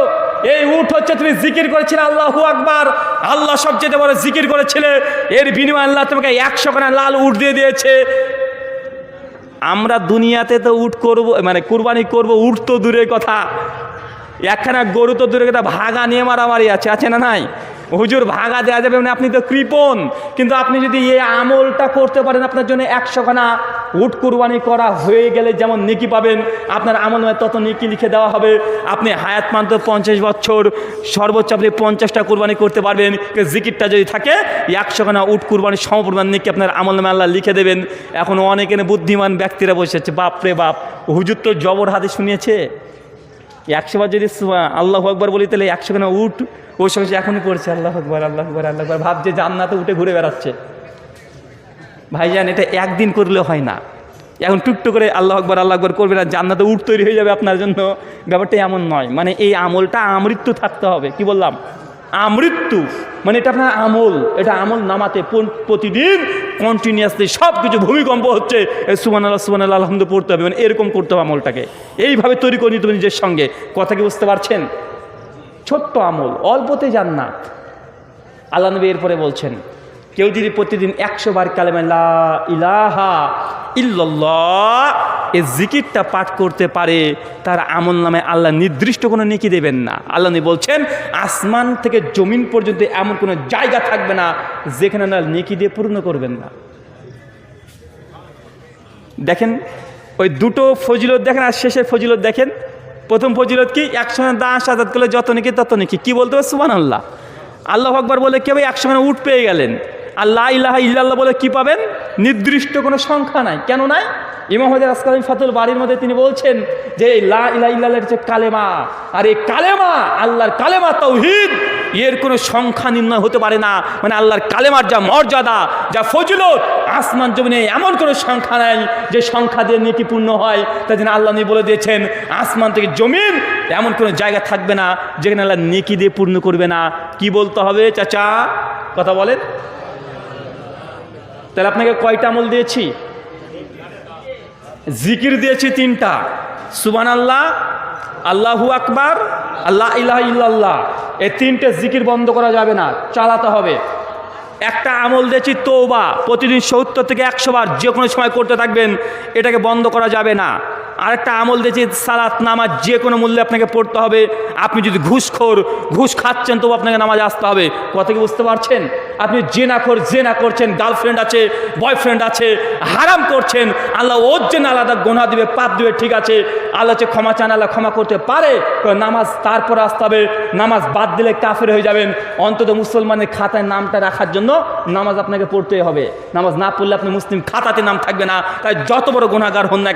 এই উট হচ্ছে তুমি জিকির করেছিলে আল্লাহু আকবার, আল্লাহ সবচেয়ে বড় জিকির করেছিলে, এর বিনিময়ে আল্লাহ তোমাকে 100 খানা লাল উট দিয়ে দিয়েছে। আমরা দুনিয়াতে তো উট করব, মানে কুরবানি করব, উট তো দূরের কথা, একখানা গরু তো দূরের কথা, ভাগা নিয়ে মারামারি আছে না নাই? হুজুর ভাগা দেওয়া যাবে মানে আপনি তো কৃপণ, কিন্তু আপনি যদি এই আমলটা করতে পারেন, আপনার জন্য 100 খানা উট কুরবানি করা হয়ে গেলে যেমন নেকি পাবেন, আপনার আমলনামায় তত নেকি লিখে দেওয়া হবে। আপনি হায়াত মান তো 50 বছর, সর্বোচ্চ আপনি 50টা কুরবানি করতে পারবেন। জিকিরটা যদি থাকে, 100 খানা উট কুরবানির সমপরিমাণ নেকি আপনার আমলনামায় আল্লাহ লিখে দেবেন। এখন অনেকের বুদ্ধিমান ব্যক্তিরা বসে আছে, বাপরে বাপ, হুজুর তো জবর হাদিস শুনিয়েছে, 100 বার যদি আল্লাহু আকবার বলি, তাহলে 100 খানা উট ওর সঙ্গে এখনই পড়ছে আল্লাহু আকবার আল্লাহু আকবার আল্লাহু আকবার, ভাবছে জান্নাতে উঠে ঘুরে বেড়াচ্ছে। ভাইজান, এটা একদিন করলে হয় না, এখন টুকটুক করে আল্লাহু আকবার করবে না, জান্নাতে উট তৈরি হয়ে যাবে আপনার জন্য, ব্যাপারটা এমন নয়। মানে এই আমলটা আমৃত্যু থাকতে হবে। কি বললাম? আমৃত্যু, মানে এটা আপনার আমল, এটা আমল নামাতে প্রতিদিন কন্টিনিউয়াসলি সব কিছু ভূমিকম্প হচ্ছে, সুবহানাল্লাহ সুবহানাল্লাহ আলহামদুলিল্লাহ পড়তে হবে, মানে এরকম করতে হবে আমলটাকে, এইভাবে তৈরি করে নিতে হবে নিজের সঙ্গে। কথা কি বুঝতে পারছেন? ছোট্ট আমল, অল্পতে জান্নাত। আল্লাহ নবী এরপরে বলছেন, কেউ যদি প্রতিদিন 100 বার কালেমা লা ইলাহা ইল্লাল্লাহ এই জিকিরটা পাঠ করতে পারে তার আমল নামে আল্লাহ নির্দিষ্ট কোনো নেকি দেবেন না। আল্লাহ বলছেন আসমান থেকে জমিন পর্যন্ত এমন কোনো জায়গা থাকবে না যেখানে না নেকি দিয়ে পূর্ণ করবেন না। দেখেন ওই দুটো ফজিলত দেখেন আর শেষের ফজিলত দেখেন। প্রথম ফজিলত কি? একসঙ্গে দাস আজাদ করলে যত নেকি তত নেকি। কি বলতে হবে? সুবহানাল্লাহ। আল্লাহু আকবার বলে কেউ একসঙ্গে উঠ পেয়ে গেলেন। আর লা ইলাহা ইল্লাল্লাহ বলে কি পাবেন? নির্দিষ্ট কোনো সংখ্যা নাই। কেন নাই? ইমাম হাজার আসকালানি ফাতুল বাড়ির মধ্যে তিনি বলছেন যে লা ইলাহা ইল্লাল্লাহ হচ্ছে কালেমা, আর এই কালেমা আল্লাহর কালেমা তাওহীদ, এর কোনো সংখ্যা নির্ণয় হতে পারে না। মানে আল্লাহর কালেমার যা মর্যাদা, যা ফজিলত, আসমান জমিনে এমন কোনো সংখ্যা নাই যে সংখ্যা দিয়ে নেকি পূর্ণ হয়। তাই জন্য আল্লাহ বলে দিয়েছেন আসমান থেকে জমিন এমন কোনো জায়গা থাকবে না যেখানে আল্লাহ নেকি দিয়ে পূর্ণ করবে না। কি বলতে হবে চাচা? কথা বলেন। তাহলে আপনাকে কয়টা আমল দিয়েছি? জিকির দিয়েছি তিনটা। সুবহানাল্লাহ, আল্লাহু আকবার, লা ইলাহা ইল্লাল্লাহ। এই তিনটে জিকির বন্ধ করা যাবে না, চালাতে হবে। একটা আমল দিয়েছি তওবা, প্রতিদিন 70 থেকে 100 বার যে কোনো সময় করতে থাকবেন, এটাকে বন্ধ করা যাবে না। আরেকটা আমল দিয়েছি সালাত, নামাজ যে কোনো মূল্যে আপনাকে পড়তে হবে। আপনি যদি ঘুষখোর, ঘুষ খাচ্ছেন তবু আপনাকে নামাজ আসতে হবে। কথা কি বুঝতে পারছেন? আপনি জেনাখোর, জেনা করছেন, গার্লফ্রেন্ড আছে, বয়ফ্রেন্ড আছে, হারাম করছেন, আল্লাহ ওর জন্য আলাদা গোনা দিবে, পাপ দিবে, ঠিক আছে। আল্লাহ হচ্ছে ক্ষমা চান, আল্লাহ ক্ষমা করতে পারে। নামাজ তারপরে আসতে হবে। নামাজ বাদ দিলে কাফের হয়ে যাবেন। অন্তত মুসলমানের খাতায় নামটা রাখার জন্য নামাজ আপনাকে পড়তেই হবে। নামাজ না পড়লে আপনি মুসলিম খাতাতে নাম থাকবে না। তাই যত বড় গুনাহগার হন না